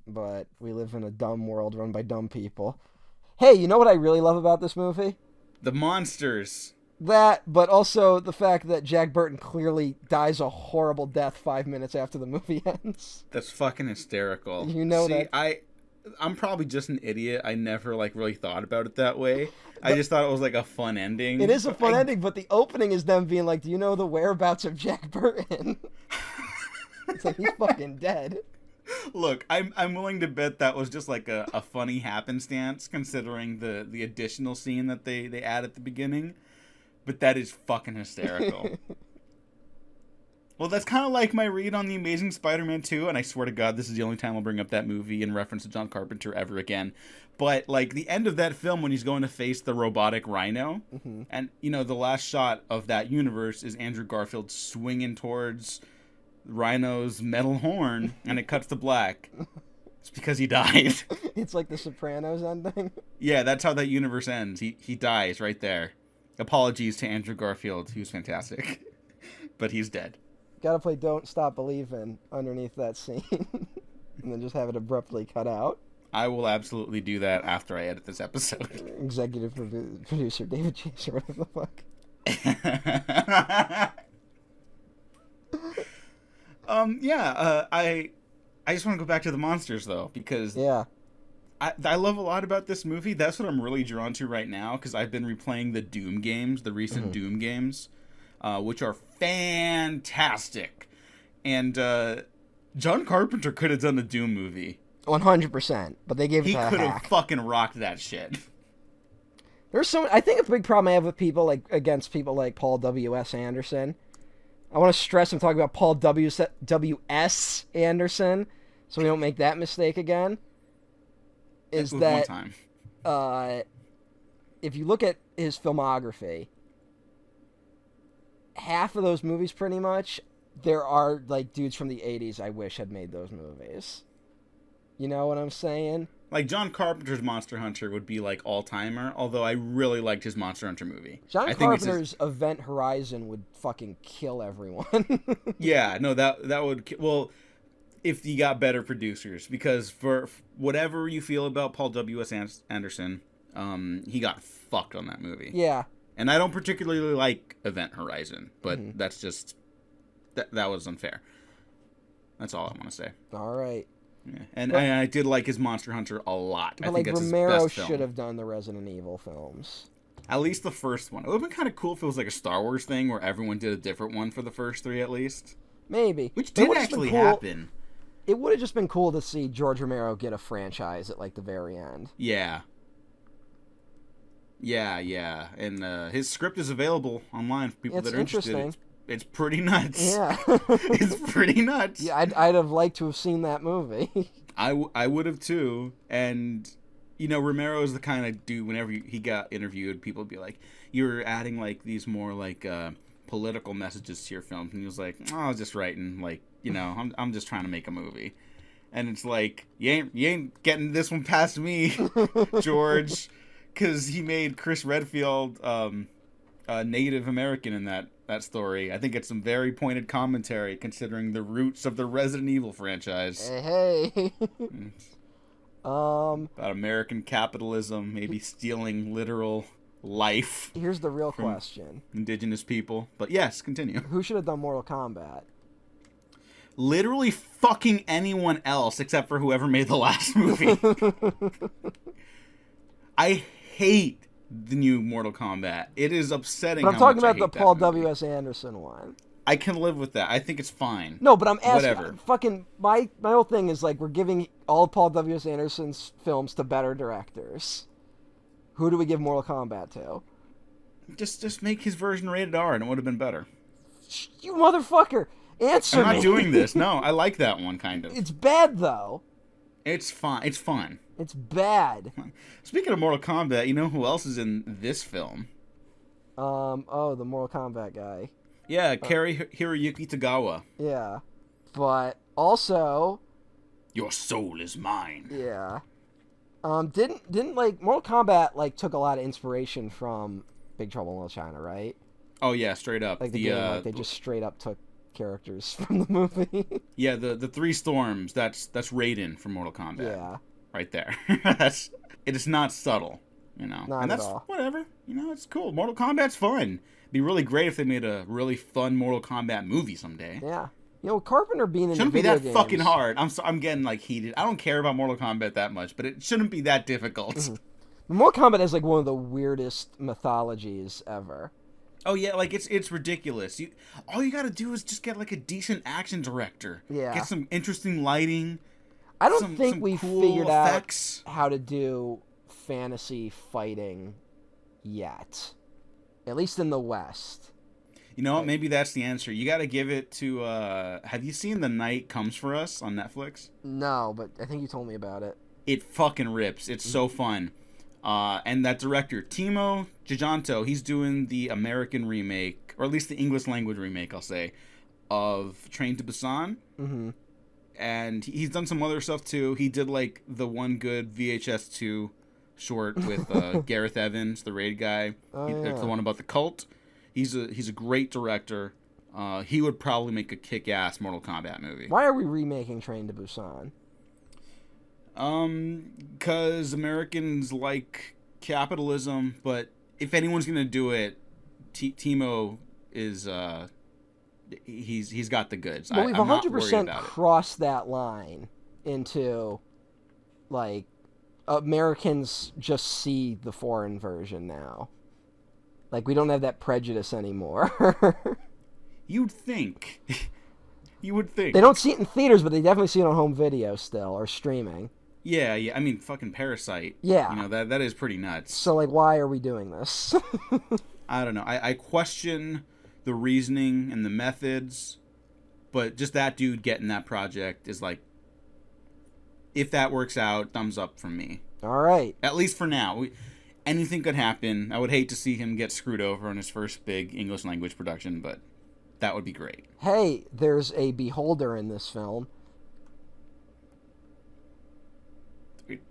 But we live in a dumb world run by dumb people. Hey, you know what I really love about this movie? The monsters. That, but also the fact that Jack Burton clearly dies a horrible death 5 minutes after the movie ends. That's fucking hysterical. You know See, that. I'm probably just an idiot. I never like really thought about it that way. I just thought it was like a fun ending. It is a fun ending, but the opening is them being like, "Do you know the whereabouts of Jack Burton?" It's like, he's fucking dead. Look, I'm willing to bet that was just like a funny happenstance, considering the additional scene that they add at the beginning. But that is fucking hysterical. Well, that's kind of like my read on The Amazing Spider-Man 2, and I swear to God, this is the only time I'll bring up that movie in reference to John Carpenter ever again. But, like, the end of that film when he's going to face the robotic rhino, and, you know, the last shot of that universe is Andrew Garfield swinging towards Rhino's metal horn, and it cuts to black. It's because he died. It's like the Sopranos ending. Yeah, that's how that universe ends. He dies right there. Apologies to Andrew Garfield, he was fantastic. But he's dead. Gotta play Don't Stop Believin' underneath that scene. And then just have it abruptly cut out. I will absolutely do that after I edit this episode. Executive producer David Chase or whatever the fuck. I just want to go back to the monsters, though, because Yeah. I love a lot about this movie. That's what I'm really drawn to right now, because I've been replaying the Doom games, the recent Doom games, which are fantastic. And John Carpenter could have done a Doom movie. 100%. But they gave it He to a could have hack. fucking rocked that shit. I think a big problem I have with people, like, against people like Paul W.S. Anderson. I want to stress I'm talking about Paul W.S. Anderson, so we don't make that mistake again. Is With that one time. if you look at his filmography, half of those movies pretty much, there are like dudes from the 80s I wish had made those movies. You know what I'm saying? Like, John Carpenter's Monster Hunter would be, like, all-timer, although I really liked his Monster Hunter movie. John Carpenter's Event Horizon would fucking kill everyone. Yeah, no, that would... Well, if you got better producers, because for whatever you feel about Paul W.S. Anderson, he got fucked on that movie. Yeah. And I don't particularly like Event Horizon, but that's just... That was unfair. That's all I want to say. All right. Yeah. And I did like his Monster Hunter a lot. But I think that's Romero his best film. should have done the Resident Evil films. At least the first one. It would have been kind of cool if it was like a Star Wars thing where everyone did a different one for the first three at least. Maybe. Which It did would've just been actually cool. happen. It would have just been cool to see George Romero get a franchise at like the very end. Yeah. Yeah. And his script is available online for people It's that are interested. interesting. It's pretty nuts. Yeah. It's pretty nuts. Yeah, I'd have liked to have seen that movie. I would have too. And, you know, Romero is the kind of dude, whenever he got interviewed, people would be like, you're adding like these more like political messages to your films. And he was like, oh, I was just writing, like, you know, I'm just trying to make a movie. And it's like, you ain't getting this one past me, George. Because he made Chris Redfield Native American in that story. I think it's some very pointed commentary considering the roots of the Resident Evil franchise. Hey. About American capitalism, maybe stealing literal life Here's the real question. indigenous people. But yes, continue. Who should have done Mortal Kombat? Literally fucking anyone else except for whoever made the last movie. I hate the new Mortal Kombat. It is upsetting. But I'm how talking much I about the hate that Paul movie. W.S. Anderson one. I can live with that. I think it's fine. No, but I'm asking. Whatever. Fucking my whole thing is like we're giving all Paul W.S. Anderson's films to better directors. Who do we give Mortal Kombat to? Just make his version rated R, and it would have been better. You motherfucker! Answer I'm me. not doing this. No, I like that one kind of. It's bad though. It's fine. It's fun. It's bad. Speaking of Mortal Kombat, you know who else is in this film? The Mortal Kombat guy. Yeah, Kari Hiroyuki Tagawa. Yeah. But also, Your soul is mine. yeah. Didn't like Mortal Kombat like took a lot of inspiration from Big Trouble in Little China, right? Oh yeah, straight up. Like the game, like they just straight up took characters from the movie. Yeah, the three storms. That's Raiden from Mortal Kombat. Yeah. Right there. It is not subtle. you know. Not and at that's all. whatever, you know. It's cool. Mortal Kombat's fun. It'd be really great if they made a really fun Mortal Kombat movie someday. Yeah. You know, Carpenter being in Shouldn't the be video that games, fucking hard. I'm getting like heated. I don't care about Mortal Kombat that much, but it shouldn't be that difficult. Mm-hmm. Mortal Kombat is like one of the weirdest mythologies ever. Oh yeah, like it's ridiculous. All you gotta do is just get like a decent action director. Yeah. Get some interesting lighting. I don't think some we cool figured effects. out how to do fantasy fighting yet. At least in the West. You know what? Maybe that's the answer. You got to give it to. Have you seen The Night Comes for Us on Netflix? No, but I think you told me about it. It fucking rips. It's so fun. And that director, Timo Giganto, he's doing the American remake, or at least the English language remake, I'll say, of Train to Busan. Mm-hmm. And he's done some other stuff too. He did like the one good VHS 2 short with Gareth Evans, the raid guy. It's the one about the cult. He's a great director. He would probably make a kick-ass Mortal Kombat movie. Why are we remaking Train to Busan? 'Cause Americans like capitalism, but if anyone's gonna do it, Timo is he's got the goods. Well, we've I'm not 100% worried about it. crossed that line into, like, Americans just see the foreign version now. Like, we don't have that prejudice anymore. You'd think. You would think. They don't see it in theaters, but they definitely see it on home video still, or streaming. Yeah. I mean, fucking Parasite. Yeah. You know, that is pretty nuts. So, like, why are we doing this? I don't know. I question the reasoning and the methods, but just that dude getting that project is like, if that works out, thumbs up from me. All right. At least for now. Anything could happen. I would hate to see him get screwed over on his first big English language production, but that would be great. Hey, there's a beholder in this film.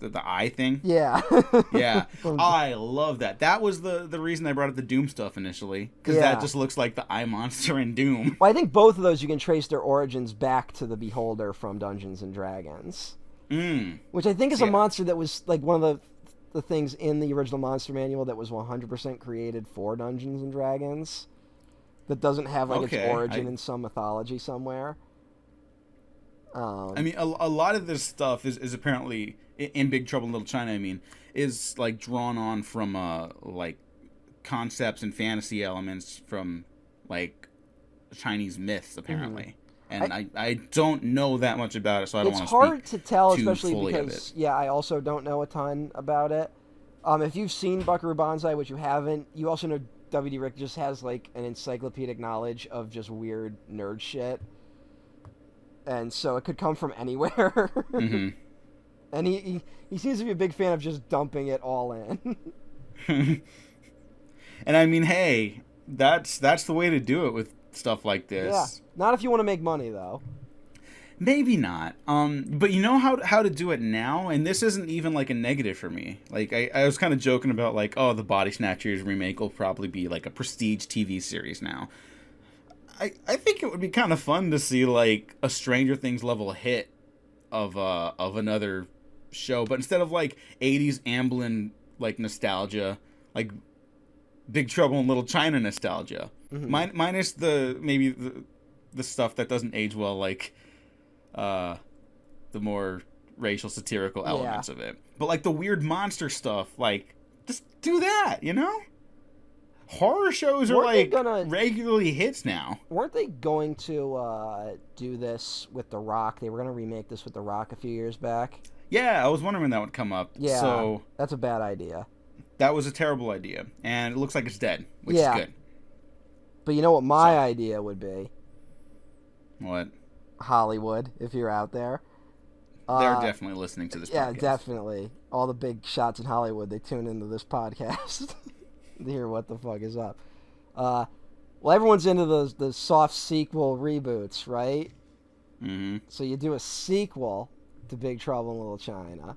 The eye thing? Yeah. Yeah. I love that. That was the reason I brought up the Doom stuff initially, because that just looks like the eye monster in Doom. Well, I think both of those you can trace their origins back to the beholder from Dungeons and Dragons. Which I think is a monster that was like one of the things in the original monster manual that was 100% created for Dungeons and Dragons. That doesn't have like its origin in some mythology somewhere. I mean, a lot of this stuff is apparently in Big Trouble in Little China. I mean, is like drawn on from like concepts and fantasy elements from like Chinese myths apparently. And I don't know that much about it, so I don't want to speak. It's hard to tell, too especially fully because I also don't know a ton about it. If you've seen Buckaroo Banzai, which you haven't, you also know W.D. Rick just has like an encyclopedic knowledge of just weird nerd shit, and so it could come from anywhere. Mm-hmm. And he seems to be a big fan of just dumping it all in. And I mean, hey, that's the way to do it with stuff like this. Yeah, not if you want to make money though. Maybe not. But you know how to do it now, and this isn't even like a negative for me. Like I was kind of joking about like, oh, the Body Snatchers remake will probably be like a prestige TV series now. I think it would be kind of fun to see like a Stranger Things level hit of another show, but instead of like 80s Amblin like nostalgia, like Big Trouble in Little China nostalgia. Mm-hmm. Minus maybe the stuff that doesn't age well, like the more racial satirical elements of it. But like the weird monster stuff, like just do that, you know? Horror shows are like regularly hits now. Weren't they going to do this with The Rock? They were going to remake this with The Rock a few years back. Yeah, I was wondering when that would come up. Yeah, so that's a bad idea. That was a terrible idea, and it looks like it's dead, which is good. But you know what my idea would be? What? Hollywood, if you're out there. They're definitely listening to this podcast. Yeah, definitely. All the big shots in Hollywood, they tune into this podcast to hear what the fuck is up. Well, everyone's into the soft sequel reboots, right? Mm-hmm. So you do a sequel to Big Trouble in Little China,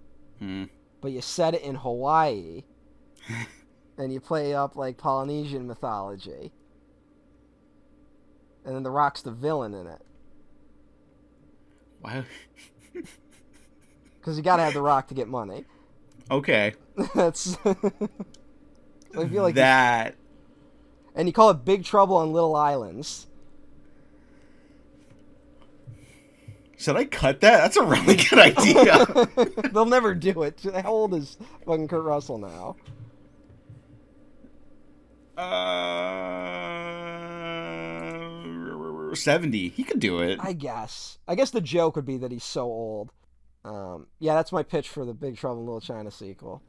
but you set it in Hawaii, and you play up like Polynesian mythology, and then The Rock's the villain in it. Why? Because you gotta have The Rock to get money. Okay. That's. I feel like that. And you call it Big Trouble on Little Islands. Should I cut that? That's a really good idea. They'll never do it. How old is fucking Kurt Russell now? 70. He could do it. I guess. The joke would be that he's so old. Yeah, that's my pitch for the Big Trouble in Little China sequel.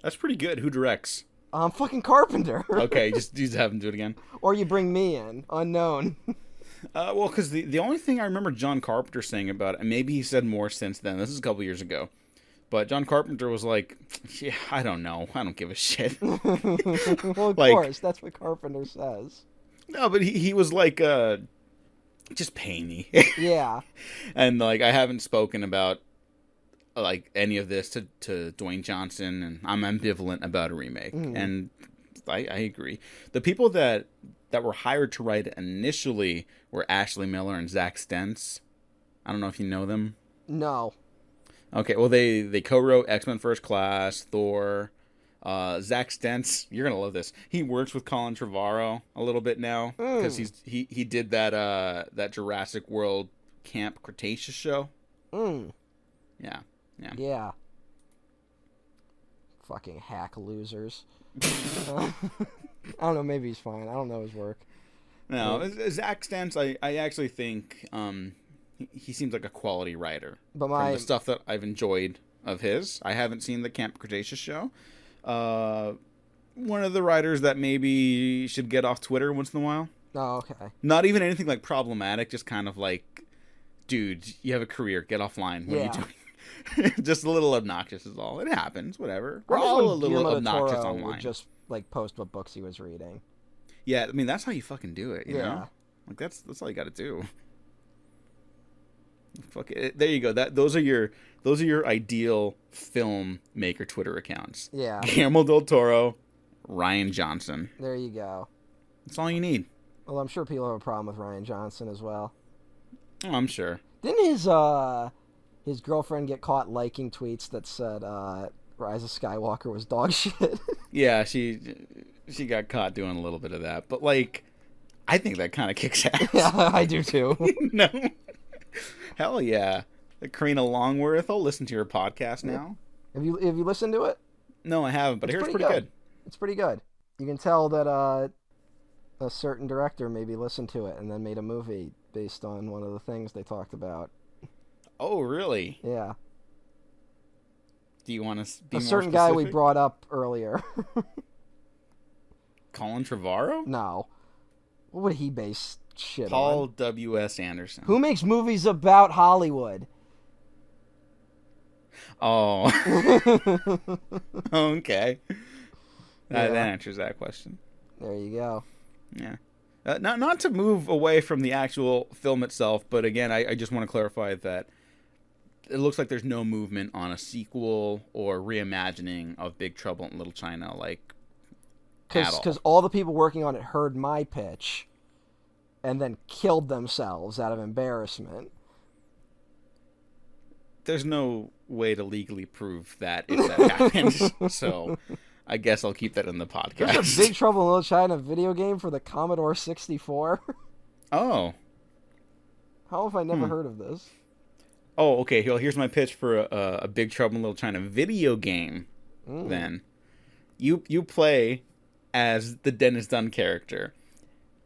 That's pretty good. Who directs? Fucking Carpenter. Okay, just have him do it again. Or you bring me in, unknown. Well, because the only thing I remember John Carpenter saying about it, and maybe he said more since then, this is a couple years ago, but John Carpenter was like, yeah, I don't know. I don't give a shit. Well, of like, course. That's what Carpenter says. No, but he was like, just pay me. Yeah. And, like, I haven't spoken about, like, any of this to Dwayne Johnson, and I'm ambivalent about a remake. And I agree. The people that were hired to write it initially were Ashley Miller and Zach Stentz. I don't know if you know them. No. Okay, well, they co-wrote X-Men First Class, Thor. Zach Stentz, you're gonna love this. He works with Colin Trevorrow a little bit now because he did that Jurassic World Camp Cretaceous show. Yeah. Fucking hack losers. I don't know. Maybe he's fine. I don't know his work. No, Zach Stentz, I actually think he seems like a quality writer. But from the stuff that I've enjoyed of his, I haven't seen the Camp Cretaceous show. One of the writers that maybe should get off Twitter once in a while. Oh, okay. Not even anything like problematic, just kind of like, dude, you have a career, get offline. What are you doing? Just a little obnoxious is all. It happens, whatever. We're all a little obnoxious online. Would just like post what books he was reading. Yeah, I mean that's how you fucking do it, you know? Like that's all you got to do. Fuck it. There you go. Those are your ideal filmmaker Twitter accounts. Yeah. Guillermo del Toro, Ryan Johnson. There you go. That's all you need. Well, I'm sure people have a problem with Ryan Johnson as well. Oh, I'm sure. Didn't his girlfriend get caught liking tweets that said Rise of Skywalker was dog shit? Yeah, she got caught doing a little bit of that, but like, I think that kind of kicks ass. Yeah, I do too. No. Hell yeah. Karina Longworth, I'll listen to your podcast now. Have you listened to it? No, I haven't, but I hear it's pretty good. It's pretty good. You can tell that a certain director maybe listened to it and then made a movie based on one of the things they talked about. Oh, really? Yeah. Do you want to be a more certain specific? guy we brought up earlier? Colin Trevorrow? No. What would he base shit Paul on? W.S. Anderson. Who makes movies about Hollywood? Oh. Okay. That answers that question. There you go. Yeah. Not to move away from the actual film itself, but again, I just want to clarify that it looks like there's no movement on a sequel or reimagining of Big Trouble in Little China, like, at all. Because all the people working on it heard my pitch and then killed themselves out of embarrassment. There's no way to legally prove that if that happens, so I guess I'll keep that in the podcast. There's a Big Trouble in Little China video game for the Commodore 64. Oh. How have I never heard of this? Oh, okay. Well, here's my pitch for a Big Trouble in Little China video game. Then you play as the Dennis Dunn character,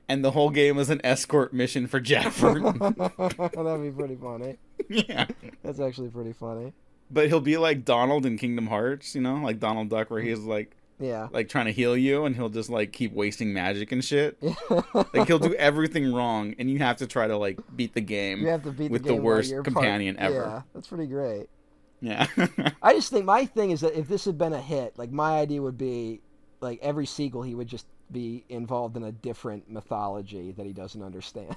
and the whole game is an escort mission for Jafford. That'd be pretty funny. Yeah, that's actually pretty funny. But he'll be like Donald in Kingdom Hearts, you know, like Donald Duck, where he's like, like trying to heal you, and he'll just like keep wasting magic and shit. Like he'll do everything wrong, and you have to try to like beat the game. You have to beat with the game worst companion ever. Yeah, that's pretty great. Yeah. I just think my thing is that if this had been a hit, like my idea would be, like every sequel he would just be involved in a different mythology that he doesn't understand.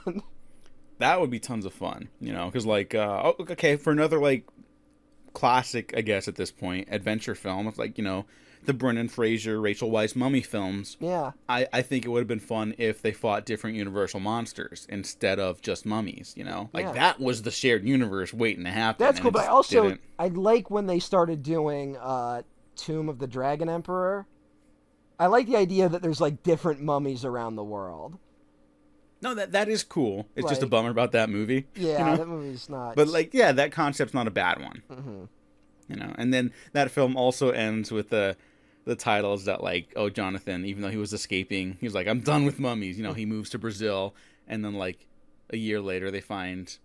That would be tons of fun, you know, because like, okay, for another like classic, I guess at this point, adventure film, it's like, you know, the Brendan Fraser, Rachel Weisz mummy films. Yeah. I think it would have been fun if they fought different Universal monsters instead of just mummies, you know? Like, that was the shared universe waiting to happen. That's cool, but I like when they started doing Tomb of the Dragon Emperor. I like the idea that there's like different mummies around the world. No, that is cool. It's just a Like- bummer about that movie. Yeah, you know? that movie's not. But like, yeah, that concept's not a bad one. hmm You know, and then that film also ends with the titles that like, oh, Jonathan, even though he was escaping, he was like, I'm done with mummies. You know, he moves to Brazil, and then like a year later they find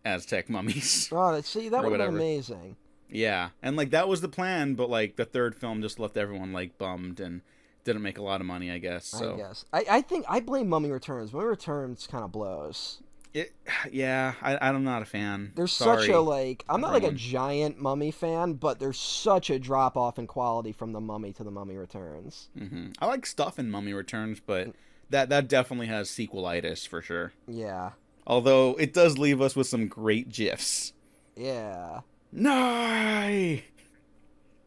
Aztec mummies. Oh, see, that Or would have been whatever. amazing. Yeah, and like that was the plan, but like the third film just left everyone like bummed and didn't make a lot of money, I guess. So I guess. I think I blame Mummy Returns. Mummy Returns kind of blows. I'm not a fan. There's Sorry, such a like. I'm not like a everyone. giant Mummy fan, but there's such a drop off in quality from the Mummy to the Mummy Returns. I like stuff in Mummy Returns, but that definitely has sequelitis for sure. Yeah, Although it does leave us with some great gifs. yeah. No,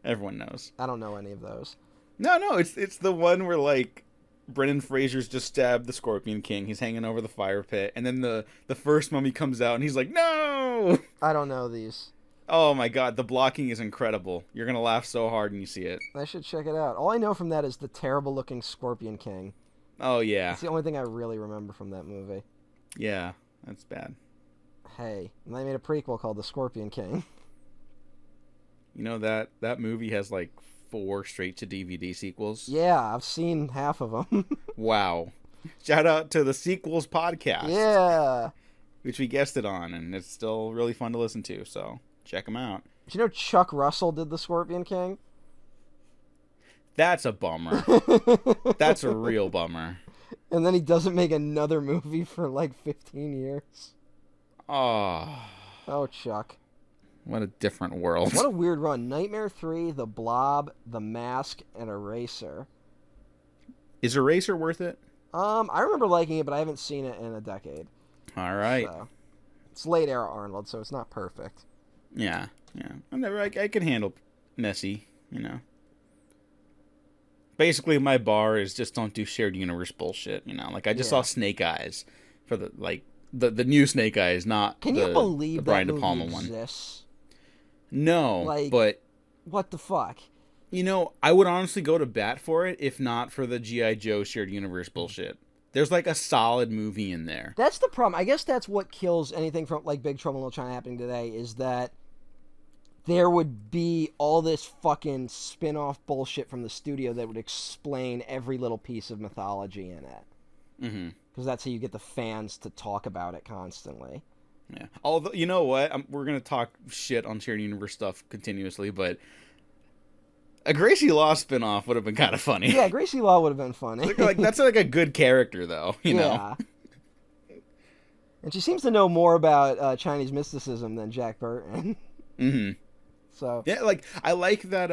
everyone knows. I don't know any of those. No, it's the one where like Brendan Fraser's just stabbed the Scorpion King. He's hanging over the fire pit, and then the first mummy comes out, and he's like, "No!" I don't know these. Oh my god, the blocking is incredible. You're gonna laugh so hard when you see it. I should check it out. All I know from that is the terrible looking Scorpion King. Oh yeah, It's the only thing I really remember from that movie. yeah, that's bad. Hey, and they made a prequel called The Scorpion King. You know that movie has like 4 straight to DVD sequels. Yeah, I've seen half of them. Wow. Shout out to the Sequels podcast. Yeah. Which we guested on, and it's still really fun to listen to, so check them out. Did you know Chuck Russell did The Scorpion King? That's a bummer. That's a real bummer. And then he doesn't make another movie for like 15 years. Oh, Oh, Chuck. what a different world. What a weird run. Nightmare 3, The Blob, The Mask, and Eraser. Is Eraser worth it? I remember liking it, but I haven't seen it in a decade. All right. So. It's late era Arnold, so it's not perfect. Yeah. I can handle messy, you know. Basically, my bar is just don't do shared universe bullshit, you know. Like, I just saw Snake Eyes for the new Snake Eyes, not Can the, you believe the Brian that De Palma movie one. exists? No, Like- but, What the fuck? you know, I would honestly go to bat for it if not for the G.I. Joe shared universe bullshit. There's, like, a solid movie in there. That's the problem. I guess that's what kills anything from like Big Trouble in Little China happening today is that there would be all this fucking spin-off bullshit from the studio that would explain every little piece of mythology in it. Mm-hmm. Because that's how you get the fans to talk about it constantly. Yeah. Although, you know what? We're going to talk shit on shared universe stuff continuously, but a Gracie Law spinoff would have been kind of funny. Yeah, Gracie Law would have been funny. Like, that's like a good character, though, you know? Yeah. And she seems to know more about Chinese mysticism than Jack Burton. Mm-hmm. So Yeah, like, I like that,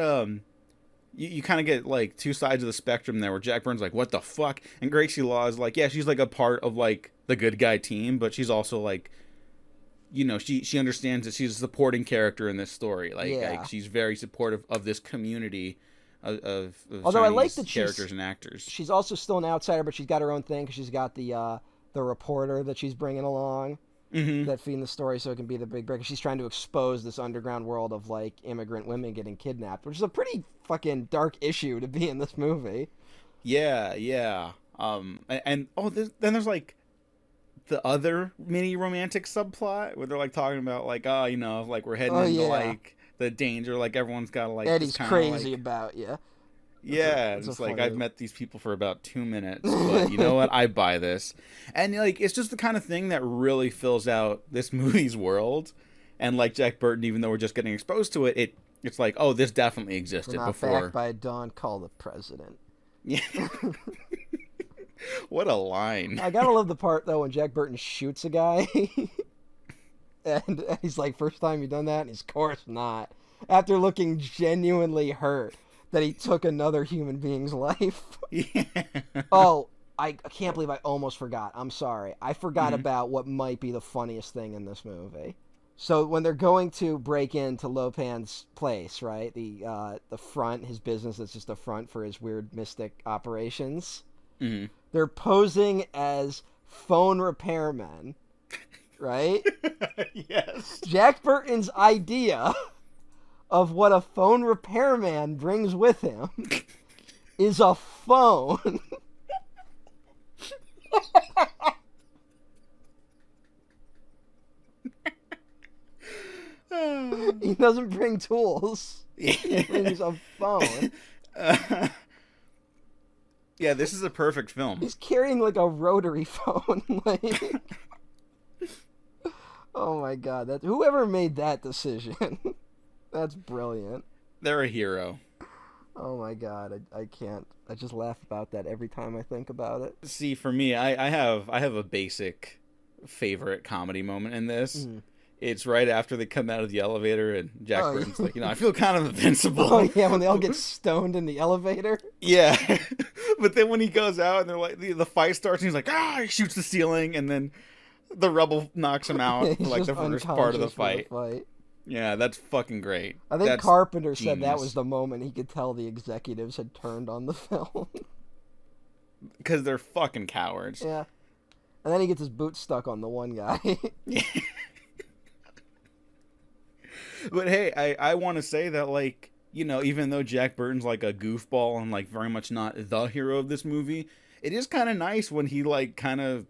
you kind of get, like, 2 sides of the spectrum there, where Jack Burton's like, what the fuck? And Gracie Law is like, yeah, she's, like, a part of, like, the good guy team, but she's also, like, you know, she understands that she's a supporting character in this story. Like she's very supportive of this community of Although I like Chinese that characters and actors. she's also still an outsider, but she's got her own thing because she's got the reporter that she's bringing along Mm-hmm. that feeding the story so it can be the big break. She's trying to expose this underground world of like immigrant women getting kidnapped, which is a pretty fucking dark issue to be in this movie. Yeah. And then there's like the other mini romantic subplot where they're like talking about like, oh, you know, like we're heading into like the danger, like everyone's got to like Eddie's crazy like, about you. yeah, It's a it's like funny- I've met these people for about 2 minutes, but you know what? I buy this, and like it's just the kind of thing that really fills out this movie's world. And like Jack Burton, even though we're just getting exposed to it, it's like, oh, this definitely existed We're not before. backed by dawn. Call the president. Yeah. What a line! I gotta love the part though when Jack Burton shoots a guy, and he's like, "First time you done that?" And he's, "Of course not." After looking genuinely hurt that he took another human being's life. Yeah. Oh, I can't believe I almost forgot. I'm sorry. I forgot Mhm. about what might be the funniest thing in this movie. So when they're going to break into Lopan's place, right? The front, his business is just a front for his weird mystic operations. Mhm. They're posing as phone repairmen, right? Yes. Jack Burton's idea of what a phone repairman brings with him is a phone. He doesn't bring tools. He brings a phone. Yeah, this is a perfect film. He's carrying like a rotary phone. Like, oh my god! Whoever made that decision. That's brilliant. They're a hero. Oh my god! I can't. I just laugh about that every time I think about it. See, for me, I have a basic favorite comedy moment in this. Mm. It's right after they come out of the elevator and Jack Burton's like, I feel kind of invincible. Oh, yeah, when they all get stoned in the elevator. Yeah. But then when he goes out and they're like, the fight starts and he's like, he shoots the ceiling and then the rubble knocks him out for like the first part of the fight. Yeah, that's fucking great. I think Carpenter said that was the moment he could tell the executives had turned on the film. Because they're fucking cowards. Yeah. And then he gets his boot stuck on the one guy. Yeah. But hey, I want to say that, like, even though Jack Burton's like a goofball and like very much not the hero of this movie, it is kind of nice when he like kind of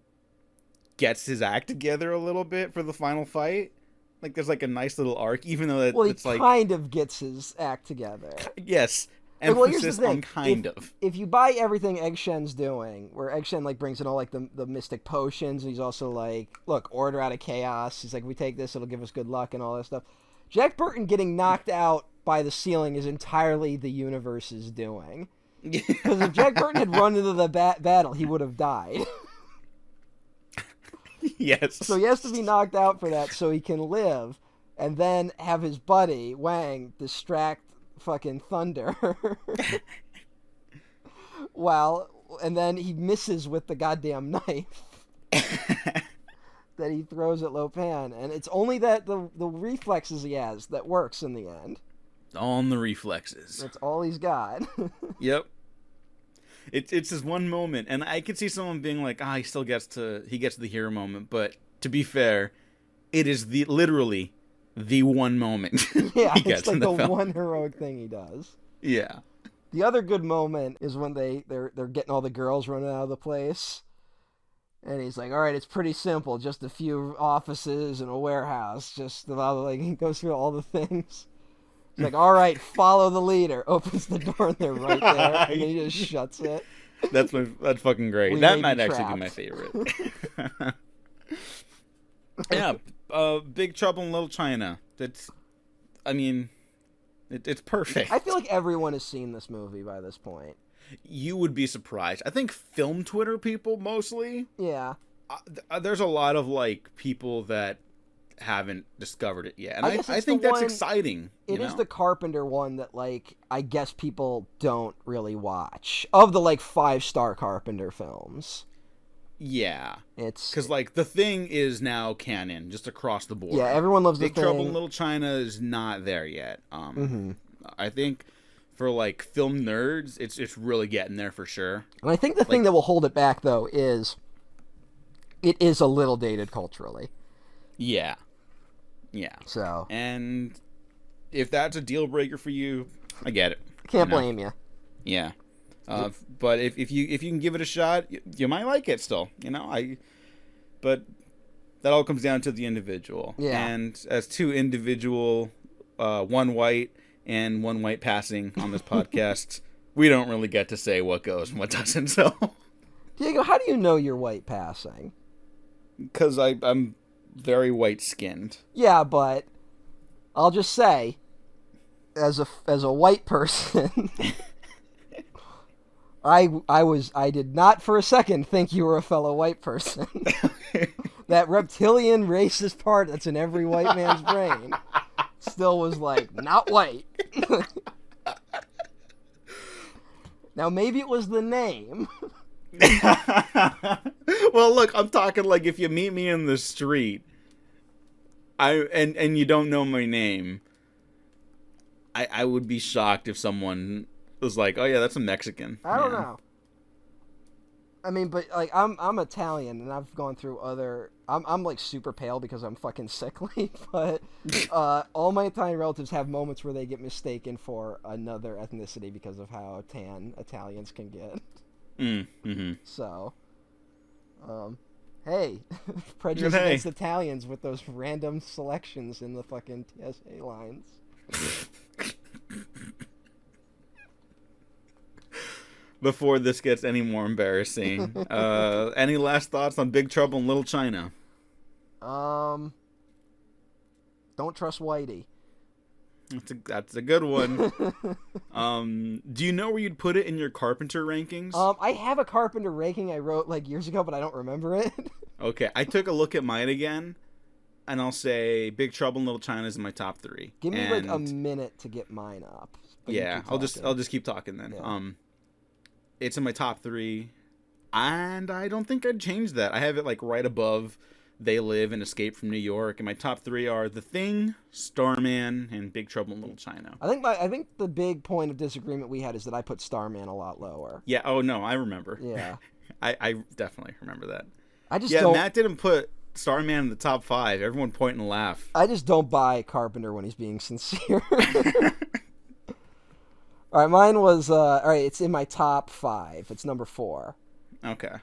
gets his act together a little bit for the final fight. Like there's like a nice little arc, even though it's like kind of gets his act together. Yes, emphasis on kind of. If you buy everything Egg Shen's doing, where Egg Shen like brings in all like the mystic potions, and he's also like, look, order out of chaos. He's like, we take this, it'll give us good luck and all that stuff. Jack Burton getting knocked out by the ceiling is entirely the universe's doing. Because if Jack Burton had run into the battle, he would have died. Yes. So he has to be knocked out for that so he can live, and then have his buddy, Wang, distract fucking Thunder. And then he misses with the goddamn knife. That he throws at Lopan, and it's only that the reflexes he has that works in the end. On the reflexes. That's all he's got. Yep. It's this one moment, and I could see someone being like, he gets to the hero moment, but to be fair, it is literally the one moment. Yeah, he gets it's like in the film. one heroic thing he does. Yeah. The other good moment is when they're getting all the girls running out of the place. And he's like, all right, it's pretty simple. Just a few offices and a warehouse. Just like he goes through all the things. He's like, all right, follow the leader. Opens the door and they're right there. And he just shuts it. That's fucking great. That might actually be my favorite. Yeah, Big Trouble in Little China. It's perfect. I feel like everyone has seen this movie by this point. You would be surprised. I think film Twitter people mostly. Yeah. There's a lot of like people that haven't discovered it yet, and I think that's exciting. It is the Carpenter one that like I guess people don't really watch of the like 5-star Carpenter films. Yeah, it's because like The Thing is now canon just across the board. Yeah, everyone loves Big The Thing. Trouble in Little China is not there yet. I think. For like film nerds, it's really getting there for sure. And I think the thing that will hold it back though is it is a little dated culturally. Yeah. Yeah. So. And if that's a deal breaker for you, I get it. Can't blame you. Yeah. But if you can give it a shot, you might like it still. But that all comes down to the individual. Yeah. And as two individual, one white and one white passing on this podcast, we don't really get to say what goes and what doesn't. So, Diego, how do you know you're white passing? Because I'm very white skinned. Yeah, but I'll just say, as a white person, I did not for a second think you were a fellow white person. That reptilian racist part that's in every white man's brain still was like, not white. Now, maybe it was the name. Well, look, I'm talking like if you meet me in the street, and you don't know my name, I would be shocked if someone was like, oh yeah, that's a Mexican. I don't know. I mean, but like I'm Italian, and I've gone through other. I'm like super pale because I'm fucking sickly. But all my Italian relatives have moments where they get mistaken for another ethnicity because of how tan Italians can get. Mm-hmm. So, hey, prejudice against Italians with those random selections in the fucking TSA lines. Before this gets any more embarrassing, any last thoughts on Big Trouble in Little China? Don't trust Whitey. That's a good one. Do you know where you'd put it in your Carpenter rankings? I have a Carpenter ranking I wrote like years ago, but I don't remember it. Okay, I took a look at mine again, and I'll say Big Trouble in Little China is in my top 3. Give me like a minute to get mine up. Yeah, I'll just keep talking then. Yeah. It's in my top 3, and I don't think I'd change that. I have it like right above They Live and Escape from New York, and my top 3 are The Thing, Starman, and Big Trouble in Little China. I think the big point of disagreement we had is that I put Starman a lot lower. Yeah. Oh no, I remember. Yeah. I definitely remember that. Matt didn't put Starman in the top 5. Everyone point and laugh. I just don't buy Carpenter when he's being sincere. All right, mine was it's in my top 5. It's number 4. Okay.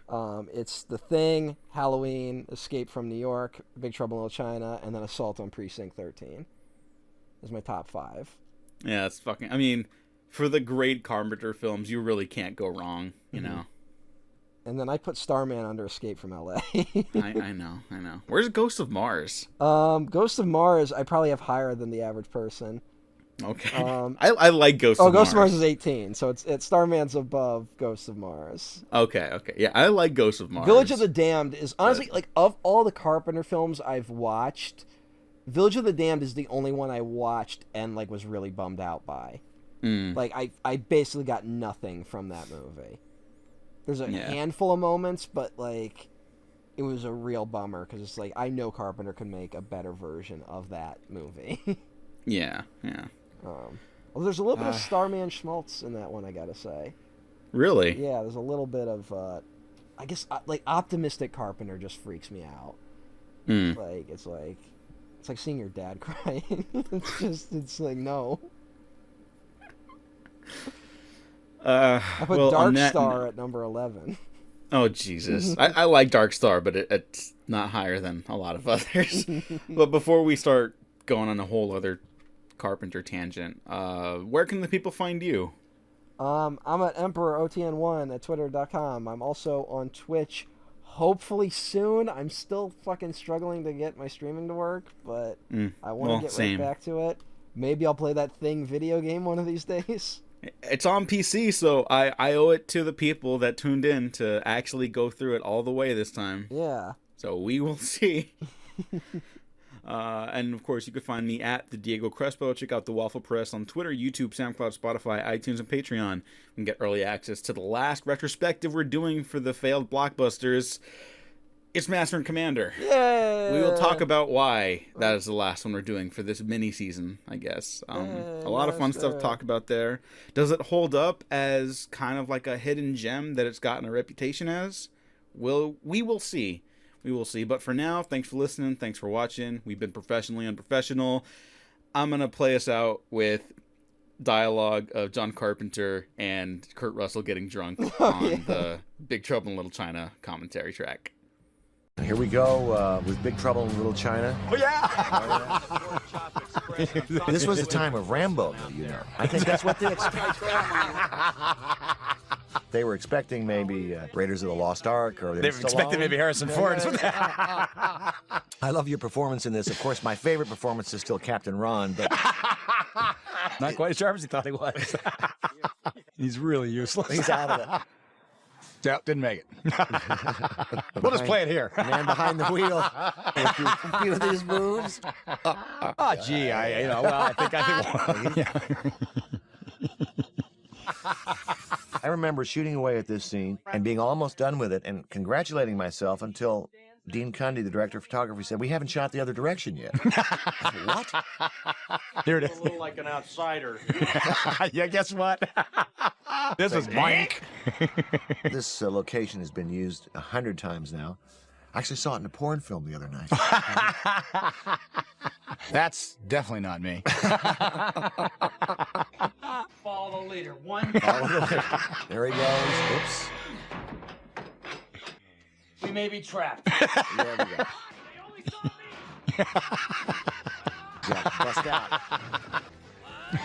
It's The Thing, Halloween, Escape from New York, Big Trouble in Little China, and then Assault on Precinct 13. Is my top 5. Yeah, it's fucking. I mean, for the great Carpenter films, you really can't go wrong. You know. And then I put Starman under Escape from L.A. I know. Where's Ghost of Mars? Ghost of Mars, I probably have higher than the average person. Okay. I like Ghost of Mars. Ghost of Mars is 18, so it's Starman's above Ghost of Mars. Okay. Yeah, I like Ghost of Mars. Village of the Damned is honestly like of all the Carpenter films I've watched, Village of the Damned is the only one I watched and like was really bummed out by. Like I basically got nothing from that movie. There's a handful of moments, but like it was a real bummer because it's like I know Carpenter could make a better version of that movie. Yeah. Well, there's a little bit of Starman schmaltz in that one, I gotta say. Really? Yeah, there's a little bit of, I guess, like optimistic Carpenter just freaks me out. Like it's like seeing your dad crying. it's like no. I put Dark Star at number 11. Oh Jesus! I like Dark Star, but it's not higher than a lot of others. But before we start going on a whole other Carpenter tangent, where can the people find you? I'm at EmperorOTN1 at Twitter.com. I'm also on Twitch. Hopefully soon. I'm still fucking struggling to get my streaming to work, but I want to get right back to it. Maybe I'll play that Thing video game one of these days. It's on PC, so I owe it to the people that tuned in to actually go through it all the way this time. Yeah. So we will see. And of course, you can find me at the Diego Crespo. Check out the Waffle Press on Twitter, YouTube, SoundCloud, Spotify, iTunes, and Patreon. You can get early access to the last retrospective we're doing for the failed blockbusters. It's Master and Commander. Yay! We will talk about why that is the last one we're doing for this mini season, I guess. A lot of fun stuff to talk about there. Does it hold up as kind of like a hidden gem that it's gotten a reputation as? We will see. We will see. But for now, thanks for listening. Thanks for watching. We've been professionally unprofessional. I'm going to play us out with dialogue of John Carpenter and Kurt Russell getting drunk on the Big Trouble in Little China commentary track. Here we go with Big Trouble in Little China. Oh, yeah! This was the time of Rambo, you know. I think that's what they expected. They were expecting maybe Raiders of the Lost Ark, or they were expecting maybe Harrison Ford. I love your performance in this. Of course, my favorite performance is still Captain Ron, but not quite as sharp as he thought he was. He's really useless. He's out of it. Yep, didn't make it. We'll just play it here. Man behind the wheel. A few of these moves. Oh, gee, I think. I remember shooting away at this scene and being almost done with it and congratulating myself until Dean Cundy, the director of photography, said, "We haven't shot the other direction yet." What? Here it is. A little like an outsider. Yeah, guess what? This was boink. This location has been used 100 times now. I actually saw it in a porn film the other night. That's definitely not me. Follow the leader. One. There he goes. Oops. We may be trapped. There we go. Jack, bust out.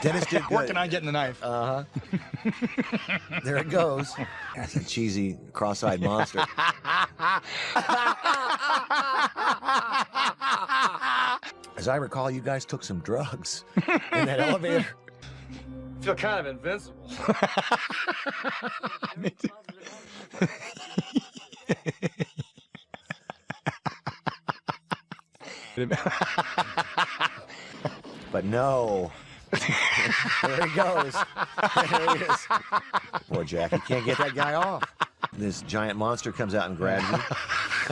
Dennis did good. Working on getting the knife. There it goes. That's a cheesy, cross-eyed monster. As I recall, you guys took some drugs in that elevator. I feel kind of invincible. But no. There he goes. There he is. Poor Jack, he can't get that guy off. This giant monster comes out and grabs you.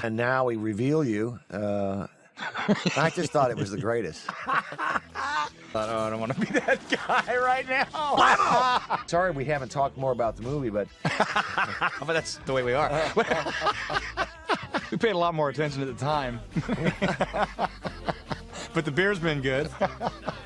And now we reveal you. I just thought it was the greatest. I don't want to be that guy right now. Sorry we haven't talked more about the movie, but But that's the way we are. We paid a lot more attention at the time. But the beer's been good.